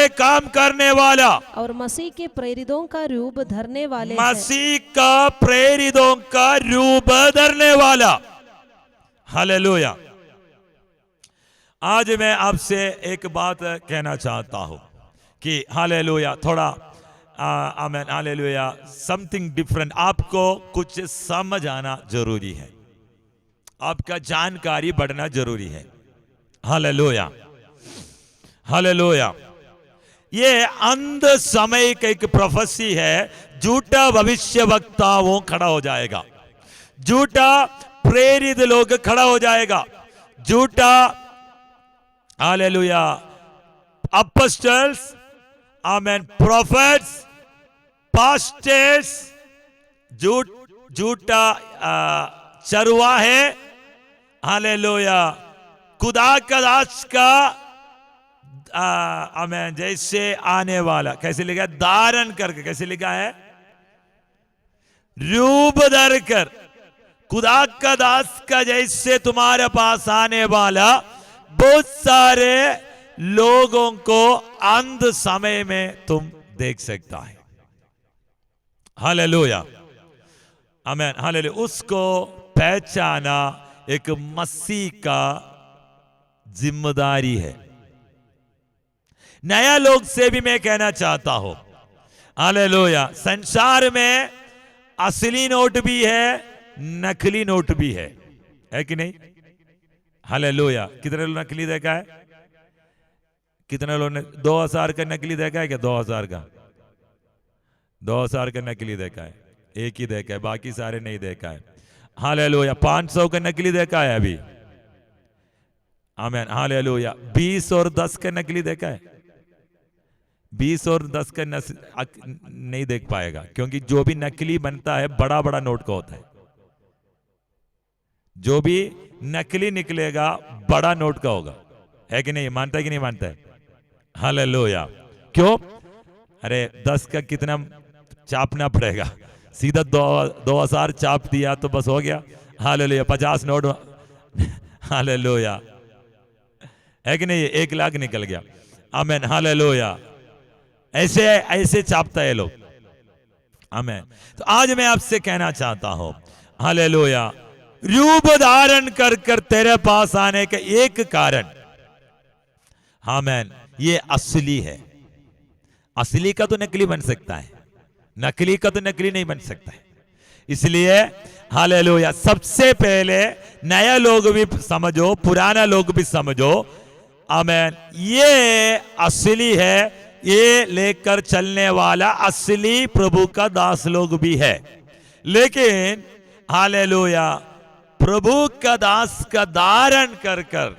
S2: काम करने
S1: वाला
S2: और मसीह के प्रेरितों का रूप धरने वाले
S1: हालेलुया। आज मैं आपसे एक बात कहना चाहता हूं कि हालेलुया, थोड़ा आमेन, हालेलुया, समथिंग डिफरेंट। आपको कुछ समझ आना जरूरी है, आपका जानकारी बढ़ना जरूरी है, हालेलुया, हालेलुया। ये अंध समय का एक प्रोफेसी है। झूठा भविष्यवक्ता वो खड़ा हो जाएगा, झूठा प्रेरित लोग खड़ा हो जाएगा, झूठा, हालेलुया, अपोस्टल्स, आमेन, प्रोफेट्स, पास्टर्स, झूठा चरवाहे, हालेलुया, खुदा का दास का, आमेन, जैसे आने वाला, कैसे लिखा है, धारण करके, कैसे लिखा है, रूप धर कर, खुदा का दास का जैसे तुम्हारे पास आने वाला बहुत सारे लोगों को अंध समय में तुम देख सकता है, हालेलुया, आमेन, हालेलुया। उसको पहचाना एक मसीह का जिम्मेदारी है। नया लोग से भी मैं कहना चाहता हूं, हालेलुया, संसार में असली नोट भी है, नकली नोट भी है कि नहीं, हालेलुया। कितने लोग नकली देखा है? कितने लोगों ने 2000 का नकली देखा है क्या? 2000 का नकली देखा है? एक ही देखा है, बाकी सारे नहीं देखा है, हालेलुया। 500 का नकली देखा है अभी, आमेन, हालेलुया। 20 और 10 का नकली देखा है? 20 और 10 का नहीं देख पाएगा, क्योंकि जो भी नकली बनता है बड़ा बड़ा नोट का होता है। जो भी नकली निकलेगा बड़ा नोट का होगा, है कि नहीं? मानता है कि नहीं मानता है? हालेलुया। क्यों? अरे 10 का कितना चापना पड़ेगा? सीधा 2000 चाप दिया तो बस हो गया, हालेलुया। 50 नोट, हालेलुया, है कि नहीं? 1 लाख निकल गया, आमेन, हालेलुया। ऐसे चापता है लोग, आमेन। तो आज मैं आपसे कहना चाहता हूं, हालेलुया, रूप धारण कर कर तेरे पास आने का एक कारण, आमेन, ये असली है। असली का तो नकली बन सकता है, नकली का तो नकली नहीं बन सकता है। इसलिए हालेलुया, सबसे पहले नया लोग भी समझो, पुराना लोग भी समझो, आमेन, ये असली है, ये लेकर चलने वाला असली प्रभु का दास लोग भी है। लेकिन हालेलुया, प्रभु का दास का धारण कर कर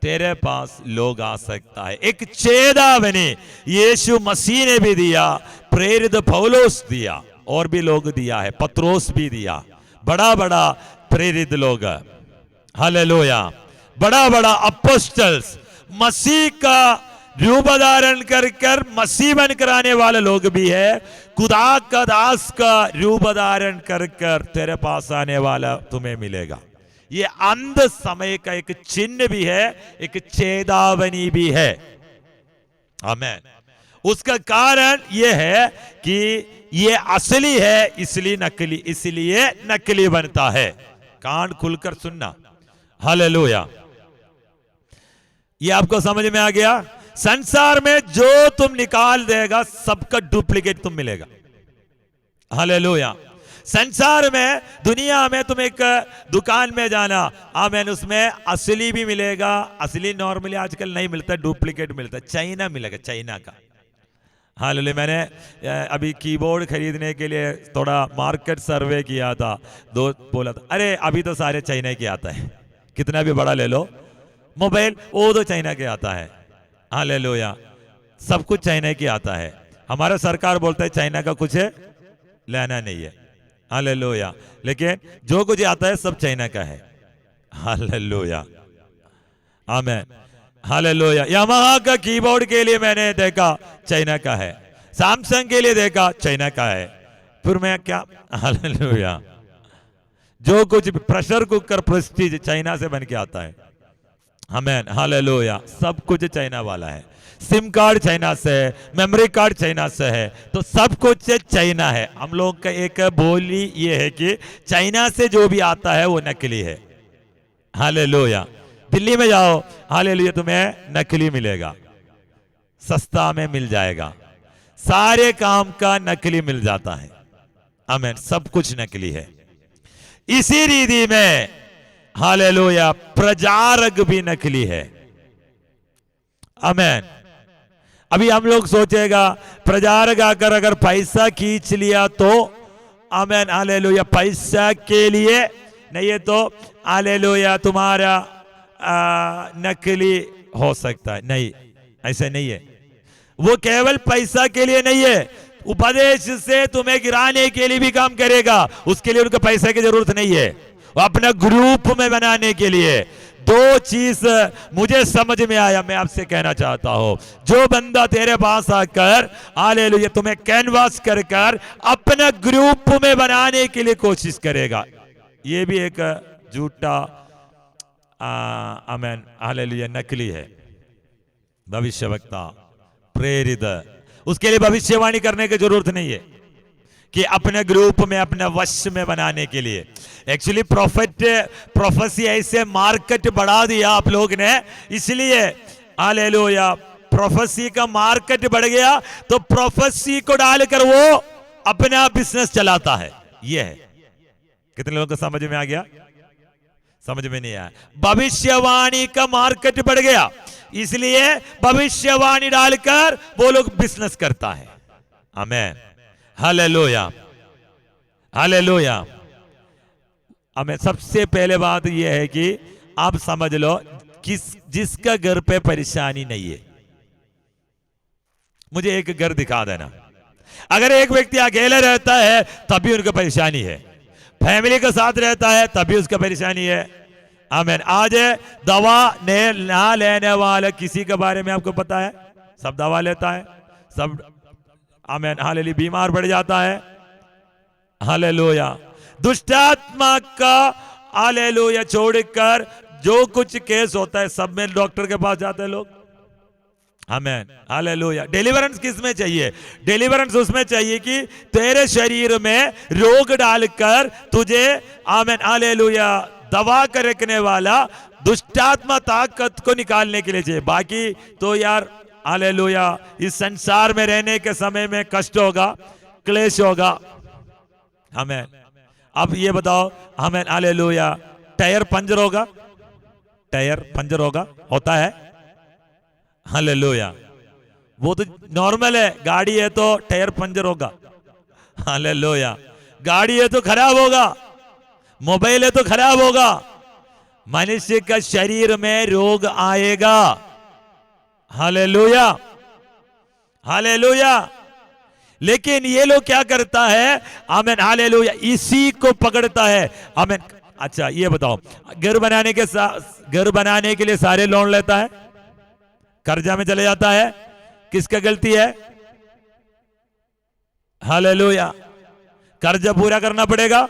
S1: तेरे पास लोग आ सकता है। एक चेतावनी यीशु मसीह ने भी दिया, प्रेरित पौलुस दिया, और भी लोग दिया है, पत्रोस भी दिया, बड़ा बड़ा प्रेरित लोग, हालेलुया, बड़ा बड़ा अपोस्टल्स, मसीह का रूप धारण कर मसीह बन कराने वाले लोग भी है। खुदा का दास का रूप धारण कर तेरे पास आने वाला तुम्हें मिलेगा। ये अंत समय का एक चिन्ह भी है, एक चेतावनी भी है। आमीन। उसका कारण यह है कि ये असली है, इसलिए नकली बनता है। कान खुलकर सुनना, हालेलुया। ये आपको समझ में आ गया? संसार में जो तुम निकाल देगा सबका डुप्लीकेट तुम मिलेगा, हालेलुया। संसार में, दुनिया में तुम एक दुकान में जाना, आमीन, उसमें असली भी मिलेगा, असली नॉर्मली आजकल नहीं मिलता, डुप्लीकेट मिलता, चाइना मिलेगा, चाइना का, हालेलुया। मैंने अभी कीबोर्ड खरीदने के लिए थोड़ा मार्केट सर्वे किया था, बोला था अरे अभी तो सारे चाइना के आता है, कितना भी बड़ा ले लो मोबाइल, वो तो चाइना के आता है, हालेलुया, सब कुछ चाइना के आता है। हमारा सरकार बोलता है चाइना का कुछ लेना नहीं है, हालेलुया, लेकिन जो कुछ आता है सब चाइना का है, हालेलुया, आमीन, हालेलुया। यामाहा का कीबोर्ड के लिए मैंने देखा चाइना का है, सैमसंग के लिए देखा चाइना का है, फिर मैं क्या, हालेलुया, जो कुछ प्रेशर कुकर प्रेस्टीज चाइना से बन के आता है, आमीन, हालेलुया, सब कुछ चाइना वाला है। सिम कार्ड चाइना से है, मेमोरी कार्ड चाइना से है, तो सब कुछ चाइना है। हम लोग का एक बोली ये है कि चाइना से जो भी आता है वो नकली है, हालेलुया। दिल्ली में जाओ, हालेलुया, तुम्हें नकली मिलेगा, सस्ता में मिल जाएगा, सारे काम का नकली मिल जाता है, आमीन, सब कुछ नकली है। इसी रीति में, हालेलुया, प्रचारक भी नकली है, आमीन। अभी हम लोग सोचेगा प्रचारक आकर अगर पैसा खींच लिया तो, आमीन, हालेलुया, पैसा के लिए नहीं है तो, हालेलुया, तुम्हारा नकली हो सकता है। नहीं, ऐसा नहीं है, वो केवल पैसा के लिए नहीं है, उपदेश से तुम्हें गिराने के लिए भी काम करेगा, उसके लिए उनके पैसे की जरूरत नहीं है, वो अपना ग्रुप में बनाने के लिए। दो चीज मुझे समझ में आया, मैं आपसे कहना चाहता हूं, जो बंदा तेरे पास आकर, हालेलुया, तुम्हें कैनवास कर अपना ग्रुप में बनाने के लिए कोशिश करेगा, ये भी एक झूठा, आमीन, हालेलुया, नकली है। भविष्यवक्ता, प्रेरित, उसके लिए भविष्यवाणी करने की जरूरत नहीं है कि अपने ग्रुप में, अपने वश में बनाने के लिए। एक्चुअली प्रोफेसी ऐसे मार्केट बढ़ा दिया आप लोग ने, इसलिए, हालेलुया, प्रोफेसी का मार्केट बढ़ गया तो प्रोफेसी को डालकर वो अपना बिजनेस चलाता है। ये है, कितने लोगों को समझ में आ गया? समझ में नहीं आया? भविष्यवाणी का मार्केट बढ़ गया, इसलिए भविष्यवाणी डालकर वो लोग बिजनेस करता है, आमीन, हालेलुया, हालेलुया। हमें सबसे पहले बात यह है कि आप समझ लो, जिसका घर पे परेशानी नहीं है, मुझे एक घर दिखा देना। अगर एक व्यक्ति अकेला रहता है तभी उनका परेशानी है, फैमिली के साथ रहता है तभी उसका परेशानी है, आमीन। आज दवा ना लेने वाले किसी के बारे में आपको पता है? सब दवा लेता है, सब, आमीन, हालेलुया, बीमार पड़ जाता है, हालेलुया। दुष्टात्मा का, हालेलुया, छोड़कर जो कुछ केस होता है सब में डॉक्टर के पास जाते हैं लोग, आमीन, हालेलुया। डिलीवरेंस किस में चाहिए? डिलीवरेंस उसमें चाहिए कि तेरे शरीर में रोग डालकर तुझे, आमीन, हालेलुया, दवा कर रखने वाला दुष्टात्मा ताकत को निकालने के लिए चाहिए। बाकी तो यार, हालेलुया, इस संसार में रहने के समय में कष्ट होगा, क्लेश होगा, आमीन। अब ये बताओ, आमीन, हालेलुया, टायर पंचर होगा? टायर पंचर होगा, होता है, हालेलुया, वो तो नॉर्मल है। गाड़ी है तो टायर पंचर होगा, हालेलुया, गाड़ी है तो खराब होगा, मोबाइल है तो खराब होगा, मनुष्य का शरीर में रोग आएगा। Hallelujah, hallelujah. लेकिन ये लोग क्या करता है, आमीन, हालेलुया, इसी को पकड़ता है। आमीन। अच्छा ये बताओ, घर बनाने के लिए सारे लोन लेता है, कर्जा में चले जाता है, किसका गलती है? हालेलुया। कर्जा पूरा करना पड़ेगा,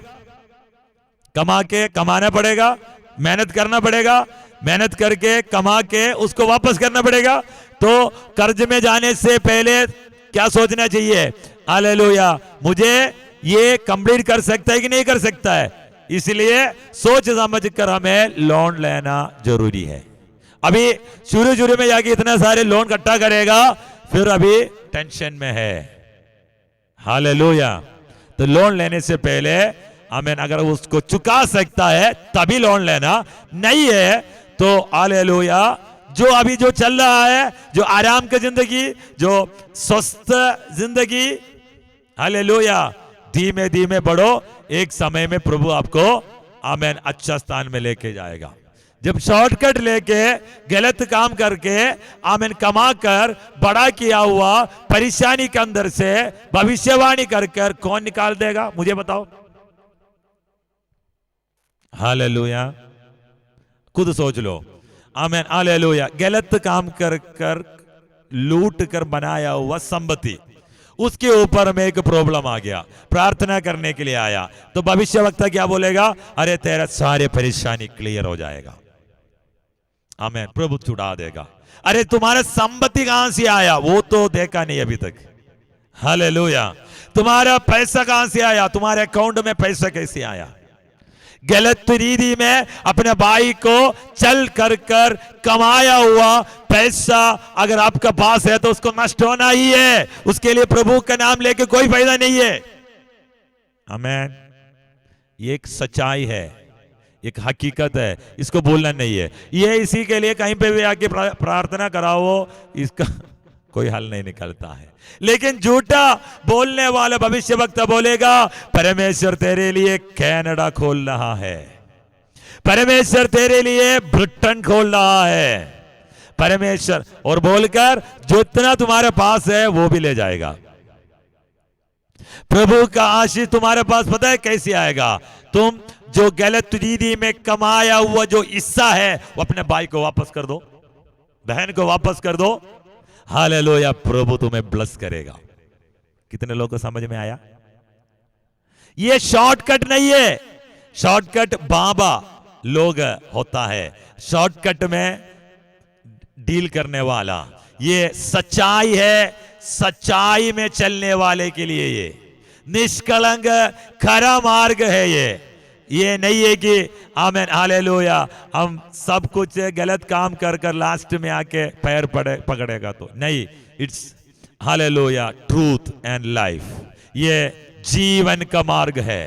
S1: कमाना पड़ेगा, मेहनत करना पड़ेगा, मेहनत करके कमा के उसको वापस करना पड़ेगा। तो कर्ज में जाने से पहले क्या सोचना चाहिए? हालेलुया, मुझे ये कंप्लीट कर सकता है कि नहीं कर सकता है। इसलिए सोच समझ कर हमें लोन लेना जरूरी है। अभी शुरू में जाके इतना सारे लोन इकट्ठा करेगा, फिर अभी टेंशन में है। हालेलुया। तो लोन लेने से पहले आमीन, अगर उसको चुका सकता है तभी लोन लेना, नहीं है तो हालेलुया, जो अभी जो चल रहा है, जो आराम की जिंदगी, जो स्वस्थ जिंदगी, हालेलुया, धीमे धीमे बढ़ो, एक समय में प्रभु आपको आमीन अच्छा स्थान में लेके जाएगा। जब शॉर्टकट लेके गलत काम करके आमीन कमा कर बड़ा किया हुआ परेशानी के अंदर से भविष्यवाणी कर कौन निकाल देगा? मुझे बताओ। हालेलुया, खुद सोच लो। आमीन, हालेलुया। गलत काम कर लूट कर बनाया हुआ संपत्ति, उसके ऊपर में एक प्रॉब्लम आ गया, प्रार्थना करने के लिए आया, तो भविष्यवक्ता क्या बोलेगा? अरे तेरा सारे परेशानी क्लियर हो जाएगा। आमीन, प्रभु छुड़ा देगा। अरे तुम्हारा संपत्ति कहां से आया? वो तो देखा नहीं अभी तक। हालेलुया। तुम्हारा पैसा कहां से आया? तुम्हारे अकाउंट में पैसा कैसे आया? गलत रीति में अपने भाई को चल कर कमाया हुआ पैसा अगर आपका पास है तो उसको नष्ट होना ही है। उसके लिए प्रभु का नाम लेके कोई फायदा नहीं है। आमीन। ये एक सच्चाई है, एक हकीकत है, इसको बोलना नहीं है। ये इसी के लिए कहीं पे भी आके प्रार्थना कराओ, इसका कोई हल नहीं निकलता है। लेकिन झूठा बोलने वाला भविष्यवक्ता बोलेगा, परमेश्वर तेरे लिए कनाडा खोल रहा है, परमेश्वर तेरे लिए ब्रिटेन खोल रहा है, परमेश्वर, और बोलकर जितना तुम्हारे पास है वो भी ले जाएगा। प्रभु का आशीष तुम्हारे पास पता है कैसे आएगा? तुम जो गलत रीति में कमाया हुआ जो हिस्सा है वो अपने भाई को वापस कर दो, बहन को वापस कर दो। हालेलुया, प्रभु तुम्हें ब्लेस करेगा। कितने लोगों को समझ में आया? ये शॉर्टकट नहीं है। शॉर्टकट बाबा लोग होता है, शॉर्टकट में डील करने वाला। ये सच्चाई है, सच्चाई में चलने वाले के लिए ये निष्कलंक खरा मार्ग है। ये नहीं है कि आमीन, हालेलुया, हम सब कुछ गलत काम कर लास्ट में आके पैर पकड़ेगा तो नहीं। It's hallelujah truth and life. ये जीवन का मार्ग है।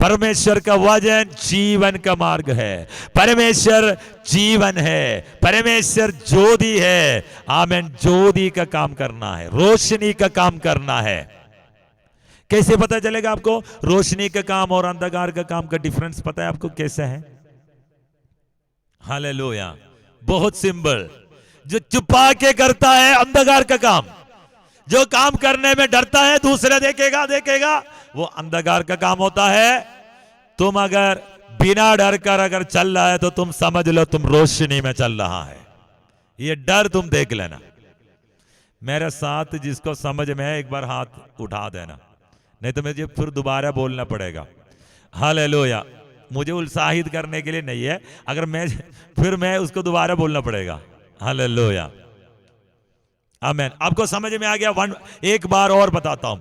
S1: परमेश्वर का वचन जीवन का मार्ग है। परमेश्वर जीवन है, परमेश्वर ज्योति है। आमीन, ज्योति का काम करना है, रोशनी का काम करना है। कैसे पता चलेगा आपको रोशनी का काम और अंधकार का काम का डिफरेंस पता है आपको कैसे है? हालेलुया, बहुत सिंपल। जो छुपा के करता है अंधकार का काम, जो काम करने में डरता है दूसरे देखेगा, वो अंधकार का काम होता है। तुम अगर बिना डर कर अगर चल रहा है तो तुम समझ लो तुम रोशनी में चल रहा है। ये डर तुम देख लेना। मेरे साथ जिसको समझ में है एक बार हाथ उठा देना, नहीं तो मुझे फिर दोबारा बोलना पड़ेगा। हालेलुया, मुझे उत्साहित करने के लिए नहीं है, अगर मैं उसको दोबारा बोलना पड़ेगा। हालेलुया, आमीन। आपको समझ में आ गया? एक बार और बताता हूं।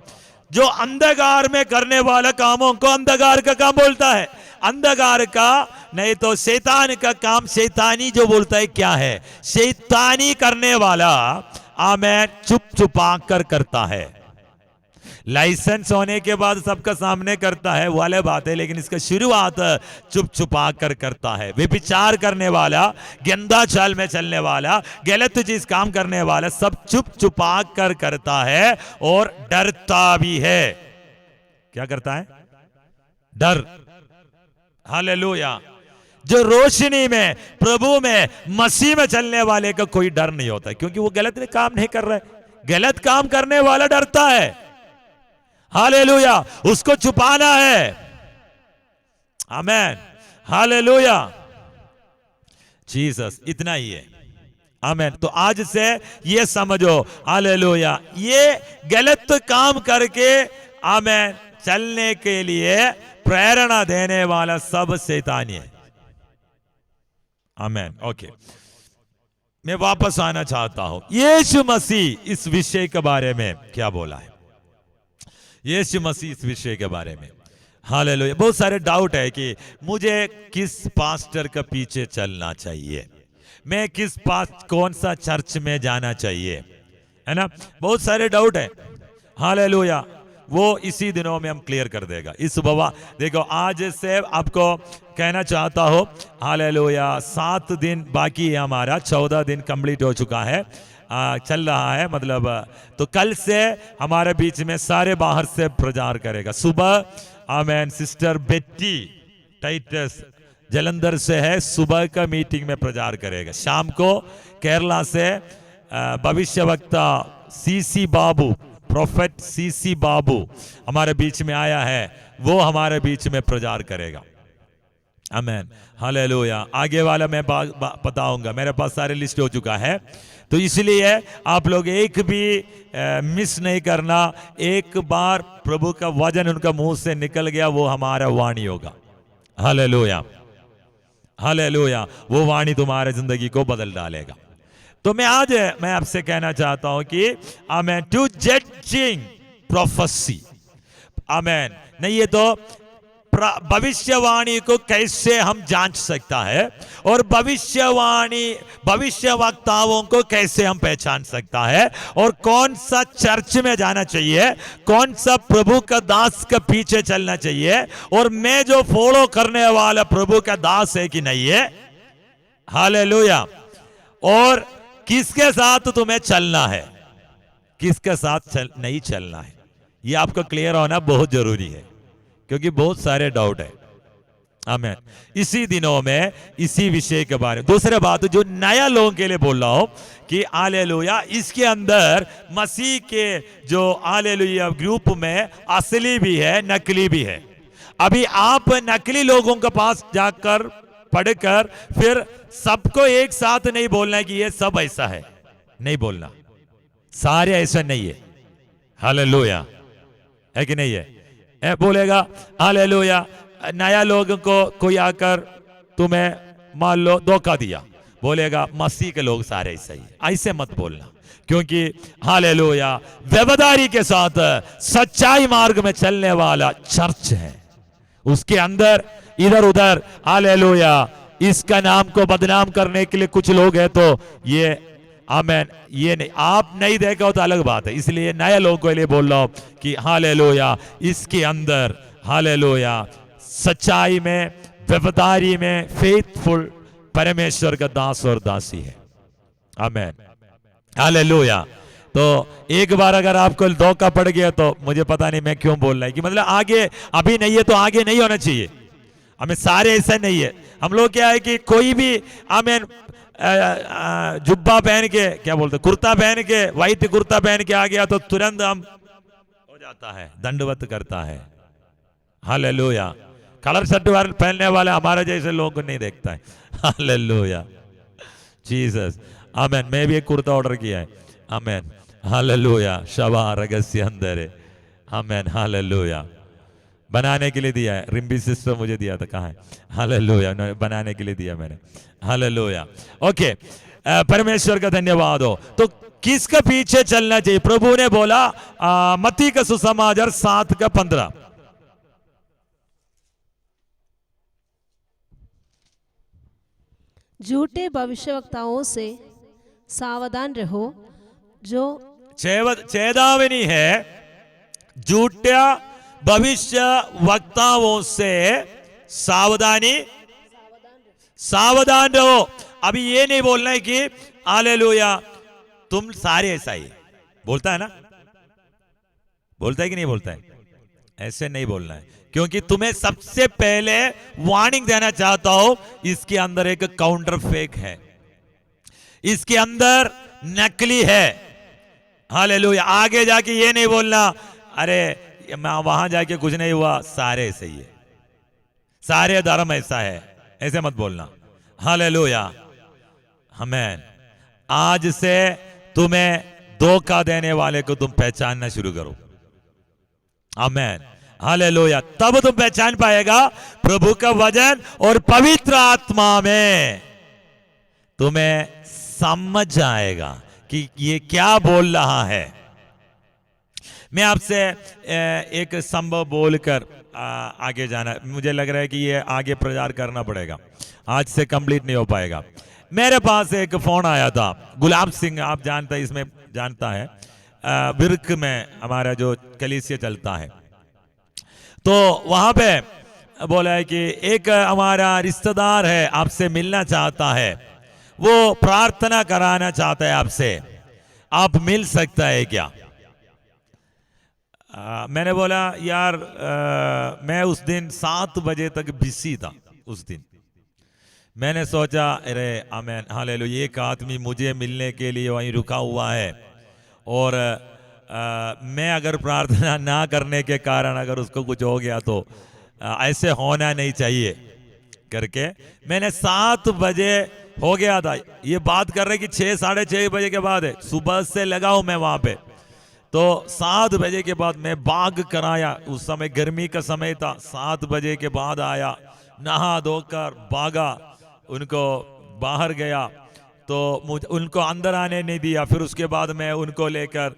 S1: जो अंधकार में करने वाला कामों को अंधकार का काम बोलता है। अंधकार का नहीं तो शैतान का काम, शैतानी जो बोलता है क्या है? शैतानी करने वाला आमीन चुप छुपा कर करता है। लाइसेंस होने के बाद सबका सामने करता है वो अलग बात है, लेकिन इसका शुरुआत चुप छुपा कर करता है। व्यभिचार करने वाला, गंदा चाल में चलने वाला, गलत चीज काम करने वाला सब चुप छुपा कर करता है और डरता भी है। क्या करता है? डर। हालेलुया। जो रोशनी में, प्रभु में, मसीह में चलने वाले का कोई डर नहीं होता, क्योंकि वो गलत काम नहीं कर रहा है। गलत काम करने वाला डरता है। हालेलुया, उसको छुपाना है। आमेन, हालेलुया, जीसस, इतना ही है। आमेन। तो आज से ये समझो, हालेलुया, ये गलत काम करके आमेन चलने के लिए प्रेरणा देने वाला सब शैतानी है। आमेन। ओके, मैं वापस आना चाहता हूं। यीशु मसीह इस विषय के बारे में क्या बोला है? यीशु मसीह इस विषय के बारे में, हालेलुया, बहुत सारे डाउट है कि मुझे किस पास्टर के पीछे चलना चाहिए, मैं कौन सा चर्च में जाना चाहिए, है ना? बहुत सारे डाउट है। हालेलुया, वो इसी दिनों में हम क्लियर कर देगा। इस बाबा देखो, आज से आपको कहना चाहता हो, हालेलुया, 7 दिन बाकी है, हमारा 14 दिन कंप्लीट हो चुका है, चल रहा है मतलब। तो कल से हमारे बीच में सारे बाहर से प्रचार करेगा। सुबह आमेन सिस्टर बेट्टी टाइटस जलंधर से है, सुबह का मीटिंग में प्रचार करेगा। शाम को केरला से भविष्यवक्ता सीसी बाबू, प्रोफेट सीसी बाबू हमारे बीच में आया है, वो हमारे बीच में प्रचार करेगा। आमेन, हालेलुया। आगे वाला मैं बताऊंगा, मेरे पास सारे लिस्ट हो चुका है, तो इसलिए आप लोग एक भी मिस नहीं करना। एक बार प्रभु का वचन उनका मुंह से निकल गया, वो हमारा वाणी होगा। हालेलुया, हालेलुया, वो वाणी तुम्हारे जिंदगी को बदल डालेगा। तो मैं आपसे कहना चाहता हूं कि आमेन, टू जजिंग प्रोफेसी, आमेन, नहीं ये तो भविष्यवाणी को कैसे हम जांच सकता है, और भविष्यवक्ताओं को कैसे हम पहचान सकता है, और कौन सा चर्च में जाना चाहिए, कौन सा प्रभु का दास के पीछे चलना चाहिए, और मैं जो फॉलो करने वाला प्रभु का दास है कि नहीं है। हालेलुया। और किसके साथ तुम्हें चलना है, किसके साथ नहीं चलना है, ये आपको क्लियर होना बहुत जरूरी है, क्योंकि बहुत सारे डाउट है। आमेन। इसी दिनों में इसी विषय के बारे में दूसरे बात जो नया लोगों के लिए बोल रहा हूं कि हालेलुया, इसके अंदर मसीह के जो हालेलुया ग्रुप में असली भी है, नकली भी है। अभी आप नकली लोगों के पास जाकर पढ़कर फिर सबको एक साथ नहीं बोलना है कि ये सब ऐसा है, नहीं बोलना, सारे ऐसा नहीं है। हालेलुया, है कि नहीं है? बोलेगा हालेलुया, नया लोगों को कोई आकर तुम्हें मान लो धोखा दिया, बोलेगा मसीह के लोग सारे ऐसे ही, ऐसे मत बोलना, क्योंकि हालेलुया व्यभिचारी के साथ सच्चाई मार्ग में चलने वाला चर्च है, उसके अंदर इधर उधर हालेलुया इसका नाम को बदनाम करने के लिए कुछ लोग हैं, तो ये आमेन, ये नहीं, आप नहीं देखा हो तो अलग बात है। इसलिए नए लोगों के लिए बोल रहा हूं कि हालेलुया, इसके अंदर हालेलुया सच्चाई में, व्यभिचारी में फेथफुल परमेश्वर का दास और दासी है। आमेन, हालेलुया। तो एक बार अगर आपको धोखा पड़ गया तो मुझे पता नहीं मैं क्यों बोल रहा है कि मतलब आगे अभी नहीं है तो आगे नहीं होना चाहिए। हमें सारे ऐसा नहीं है। हम लोग क्या है कि कोई भी आमेन जुब्बा पहन के, क्या बोलते, कुर्ता पहन के, व्हाइट कुर्ता पहन के आ गया तो तुरंत हम हो जाता है, दंडवत करता है। हालेलुया। कलर शर्ट पहनने वाले हमारे जैसे लोगों को नहीं देखता है। हालेलुया, जीसस, आमेन। मैं भी एक कुर्ता ऑर्डर किया है। आमेन, हालेलुया, शबा रगस्य अंदर है। आमेन, हालेलुया, बनाने के लिए दिया है, रिम्बी सिस्टर मुझे दिया था, कहाँ है? हालेलुया, बनाने के लिए दिया मैंने। हालेलुया। ओके, परमेश्वर का धन्यवाद हो। तो किसके पीछे चलना चाहिए? प्रभु ने बोला मत्ती का सुसमाचार 7:15,
S2: झूठे भविष्यवक्ताओं से सावधान रहो, जो
S1: चेतावनी है झूठा भविष्य वक्ताओं से सावधान रहो। अभी ये नहीं बोलना है कि हालेलुया तुम सारे ऐसा ही, बोलता है ना, बोलता है कि नहीं बोलता है? ऐसे नहीं बोलना है, क्योंकि तुम्हें सबसे पहले वार्निंग देना चाहता हूं, इसके अंदर एक काउंटर फेक है, इसके अंदर नकली है। हालेलुया। आगे जाके ये नहीं बोलना अरे वहां जाके कुछ नहीं हुआ, सारे सही है, सारे धर्म ऐसा है, ऐसे मत बोलना। हालेलुया। आमीन। आज से तुम्हें धोखा देने वाले को तुम पहचानना शुरू करो। आमीन। हालेलुया। तब तुम पहचान पाएगा प्रभु का वचन और पवित्र आत्मा में तुम्हें समझ आएगा कि ये क्या बोल रहा है। मैं आपसे एक संभव बोलकर आगे जाना, मुझे लग रहा है कि ये आगे प्रचार करना पड़ेगा, आज से कंप्लीट नहीं हो पाएगा। मेरे पास एक फोन आया था, गुलाब सिंह आप जानते, इसमें जानता है, बिर्क में हमारा जो कलीसिया चलता है, तो वहां पे बोला है कि एक हमारा रिश्तेदार है, आपसे मिलना चाहता है, वो प्रार्थना कराना चाहता है आपसे, आप मिल सकता है क्या? मैंने बोला यार मैं उस दिन 7 बजे तक बिजी था। उस दिन मैंने सोचा अरे आमीन हालेलुया, एक आदमी मुझे मिलने के लिए वहीं रुका हुआ है और मैं अगर प्रार्थना ना करने के कारण अगर उसको कुछ हो गया तो ऐसे होना नहीं चाहिए करके मैंने 7 बजे हो गया था, ये बात कर रहे कि 6 साढ़े 6 बजे के बाद है, सुबह से लगा हूं मैं वहां पे, तो 7 बजे के बाद मैं भाग कर आया, उस समय गर्मी का समय था, 7 बजे के बाद आया, नहा धोकर भागा, उनको बाहर गया तो मुझे उनको अंदर आने नहीं दिया। फिर उसके बाद मैं उनको लेकर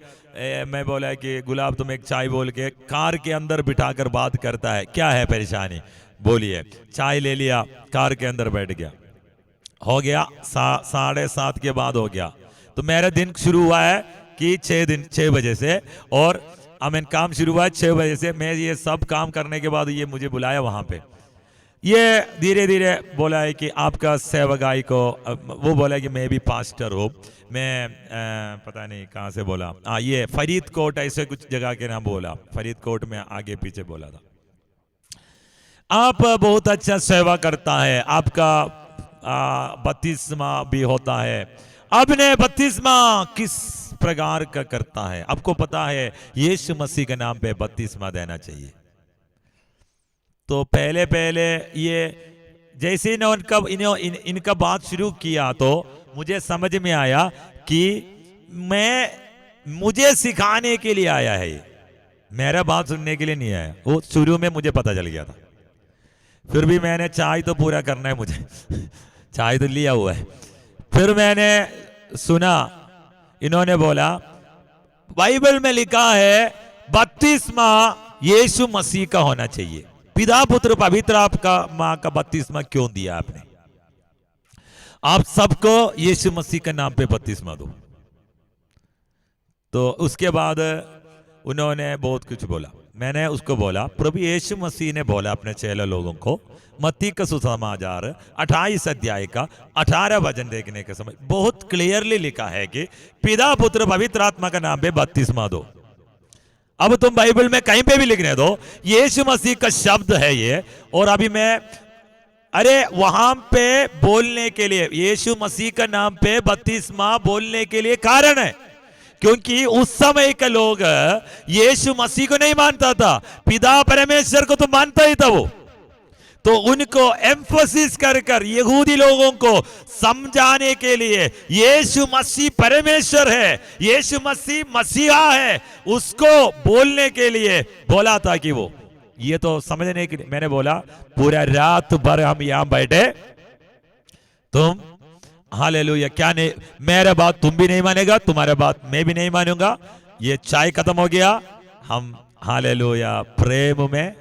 S1: मैं बोला कि गुलाब तुम एक चाय बोल के कार के अंदर बिठाकर बात करता है, क्या है परेशानी बोलिए। चाय ले लिया, कार के अंदर बैठ गया, हो गया 7:30 के बाद हो गया। तो मेरा दिन शुरू हुआ है कि 6 बजे से, और आमीन काम शुरू हुआ है 6 बजे से। मैं ये सब काम करने के बाद ये मुझे बुलाया वहां पे, ये धीरे धीरे बोला है कि आपका सेवकाई को, वो बोला कि मैं भी पास्टर हूँ, मैं पता नहीं कहाँ से बोला, ये फरीदकोट ऐसे कुछ जगह के नाम बोला, फरीदकोट में आगे पीछे बोला था। आप बहुत अच्छा सेवा करता है, आपका बपतिस्मा भी होता है, आपने बपतिस्मा किस प्रकार का करता है? आपको पता है यीशु मसीह के नाम पे बपतिस्मा देना चाहिए। तो पहले ये जैसे ही इनका बात शुरू किया तो मुझे समझ में आया कि मुझे सिखाने के लिए आया है, ये मेरा बात सुनने के लिए नहीं आया। वो शुरू में मुझे पता चल गया था, फिर भी मैंने चाय तो पूरा करना है मुझे चाय तो लिया हुआ है। फिर मैंने सुना, इन्होंने बोला बाइबल में लिखा है बपतिस्मा यीशु मसीह का होना चाहिए, पिता पुत्र पवित्र आपका मां का बपतिस्मा क्यों दिया आपने? आप सबको यीशु मसीह के नाम पे बपतिस्मा दो। तो उसके बाद उन्होंने बहुत कुछ बोला, मैंने उसको बोला प्रभु यीशु मसीह ने बोला अपने चेला लोगों को, मत्ती का सुसमाचार 28 अध्याय का 18 वचन देखने के समय बहुत क्लियरली लिखा है कि पिता पुत्र पवित्र आत्मा का नाम पे बपतिस्मा दो। अब तुम बाइबल में कहीं पे भी लिखने दो, यीशु मसीह का शब्द है ये, और अभी मैं वहां पे बोलने के लिए यीशु मसीह का नाम पे बपतिस्मा बोलने के लिए कारण है क्योंकि उस समय के लोग यीशु मसीह को नहीं मानता था, पिता परमेश्वर को तो मानता ही था वो। तो उनको एम्फोसिस कर यहूदी लोगों को समझाने के लिए यीशु मसीह परमेश्वर है, यीशु मसीह मसीहा है, उसको बोलने के लिए बोला था कि वो ये तो समझने के लिए। मैंने बोला पूरा रात भर हम यहां बैठे, तुम हालेलुया क्या नहीं, मेरा बात तुम भी नहीं मानेगा, तुम्हारा बात मैं भी नहीं मानूंगा, ये चाय खत्म हो गया, हम हालेलुया प्रेम में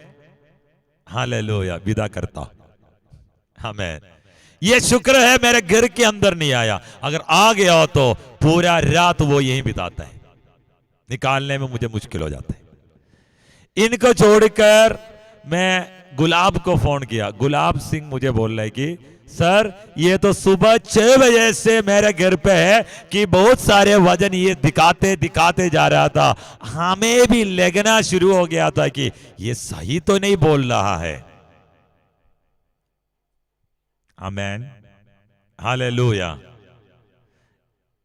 S1: हालेलुया विदा करता हमें। ये शुक्र है मेरे घर के अंदर नहीं आया, अगर आ गया तो पूरा रात वो यहीं बिताता है, निकालने में मुझे मुश्किल हो जाता है। इनको छोड़कर मैं गुलाब को फोन किया। गुलाब सिंह मुझे बोल रहा है कि सर ये तो सुबह 6 बजे से मेरे घर पे है कि बहुत सारे वजन ये दिखाते दिखाते जा रहा था, हमें भी लगना शुरू हो गया था कि ये सही तो नहीं बोल रहा है। आमेन, हालेलुया।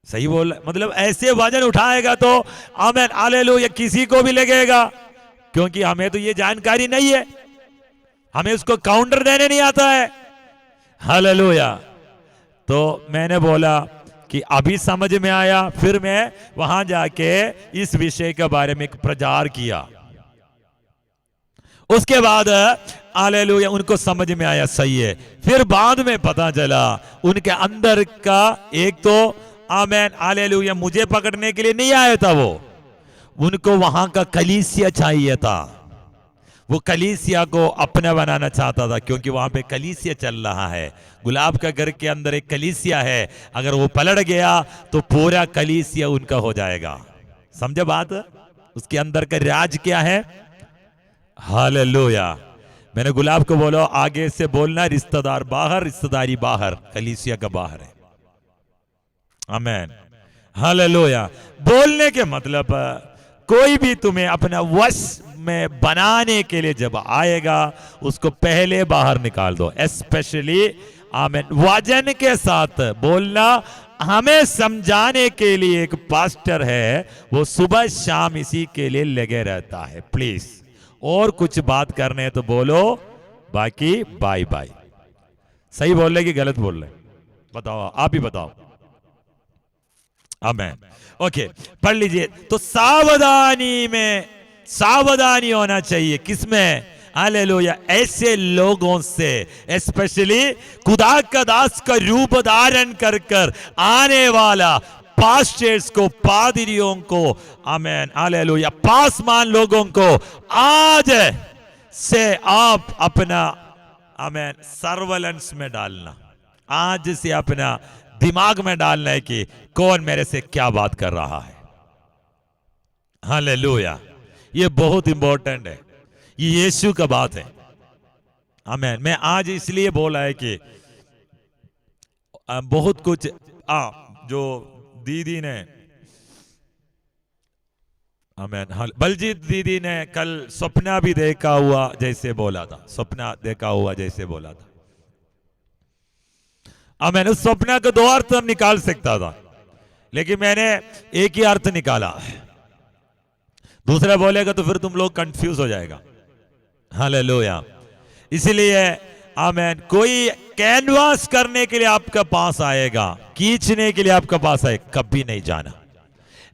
S1: सही बोल, मतलब ऐसे वजन उठाएगा तो आमेन, हालेलुया, किसी को भी लगेगा, क्योंकि हमें तो ये जानकारी नहीं है, हमें उसको काउंटर देने नहीं आता है। हालेलुया। तो मैंने बोला कि अभी समझ में आया, फिर मैं वहां जाके इस विषय के बारे में एक प्रचार किया। उसके बाद हालेलुया उनको समझ में आया, सही है। फिर बाद में पता चला उनके अंदर का एक तो आमेन, हालेलुया, मुझे पकड़ने के लिए नहीं आया था, वो उनको वहां का कलीसिया चाहिए था। वो कलीसिया को अपना बनाना चाहता था, क्योंकि वहां पे कलीसिया चल रहा है। गुलाब का घर के अंदर एक कलीसिया है, अगर वो पलट गया तो पूरा कलीसिया उनका हो जाएगा। समझे बात? उसके अंदर का राज क्या है? हालेलुया। मैंने गुलाब को बोला आगे से बोलना, रिश्तेदार बाहर, रिश्तेदारी बाहर, कलीसिया का बाहर है। आमेन, हालेलुया। बोलने के मतलब कोई भी तुम्हें अपना वश में बनाने के लिए जब आएगा उसको पहले बाहर निकाल दो। स्पेशली आमेन वजन के साथ बोलना। हमें समझाने के लिए एक पास्टर है, वो सुबह शाम इसी के लिए लगे रहता है। प्लीज और कुछ बात करने तो बोलो, बाकी बाय बाय। सही बोल रहे कि गलत बोल रहे? बताओ, आप ही बताओ। आमेन। ओके, पढ़ लीजिए। तो सावधानी में, सावधानी होना चाहिए किसमें? हालेलुया, ऐसे लोगों से, स्पेशली खुदा का दास का रूप धारण कर कर आने वाला पास्टर्स को, पादरियों को, आमेन, हालेलुया, पासवान लोगों को आज से आप अपना आमेन सर्वेलेंस में डालना। आज से अपना दिमाग में डालना है कि कौन मेरे से क्या बात कर रहा है। हालेलुया, ये बहुत इंपॉर्टेंट है, ये यीशु का बात है। आमेन। मैं आज इसलिए बोला है कि बहुत कुछ जो दीदी ने, आमेन, बलजीत दीदी ने कल सपना भी देखा हुआ जैसे बोला था, सपना देखा हुआ जैसे बोला था। आमेन। उस सपना को 2 अर्थ हम निकाल सकता था, लेकिन मैंने एक ही अर्थ निकाला। दूसरा बोलेगा तो फिर तुम लोग कंफ्यूज हो जाएगा। हालेलुया। इसलिए आमेन, कोई कैनवास करने के लिए आपके पास आएगा, खींचने के लिए आपके पास आए, कभी नहीं जाना।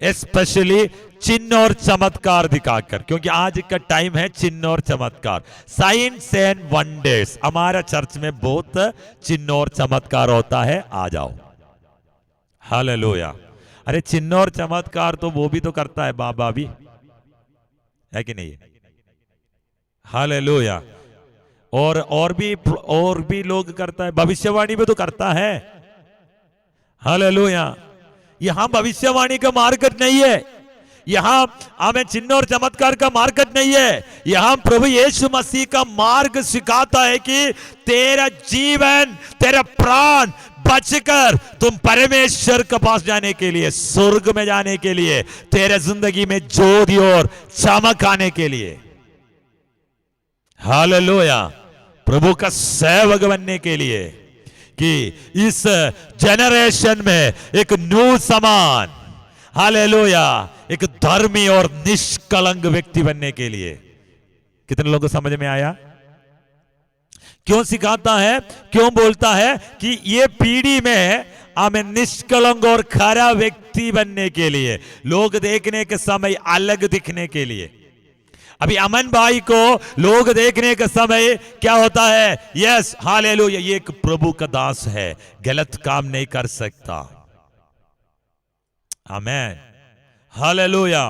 S1: स्पेशली चिन्ह और चमत्कार दिखाकर, क्योंकि आज का टाइम है चिन्ह और चमत्कार, साइंस एंड वंडर्स। हमारा चर्च में बहुत चिन्ह और चमत्कार होता है, आ जाओ। हालेलुया। अरे चिन्ह और चमत्कार तो वो भी तो करता है, बाबा भी है कि नहीं? हालेलुया। और भी लोग करता है, भविष्यवाणी भी तो करता है। हालेलुया। यहां भविष्यवाणी का मार्केट नहीं है, यहां हमें चिन्ह और चमत्कार का मार्केट नहीं है। यहां प्रभु यीशु मसीह का मार्ग सिखाता है कि तेरा जीवन, तेरा प्राण बचकर तुम परमेश्वर के पास जाने के लिए, स्वर्ग में जाने के लिए, तेरे जिंदगी में ज्योति और चमक आने के लिए, हालेलुया, प्रभु का सेवक बनने के लिए, कि इस जनरेशन में एक न्यू समान, हालेलुया, एक धर्मी और निष्कलंक व्यक्ति बनने के लिए। कितने लोगों को समझ में आया? क्यों सिखाता है, क्यों बोलता है कि ये पीढ़ी में हमें निष्कलंक और खरा व्यक्ति बनने के लिए, लोग देखने के समय अलग दिखने के लिए। अभी अमन भाई को लोग देखने के समय क्या होता है? यस, हालेलुया, ये एक प्रभु का दास है, गलत काम नहीं कर सकता। आमेन, हालेलुया।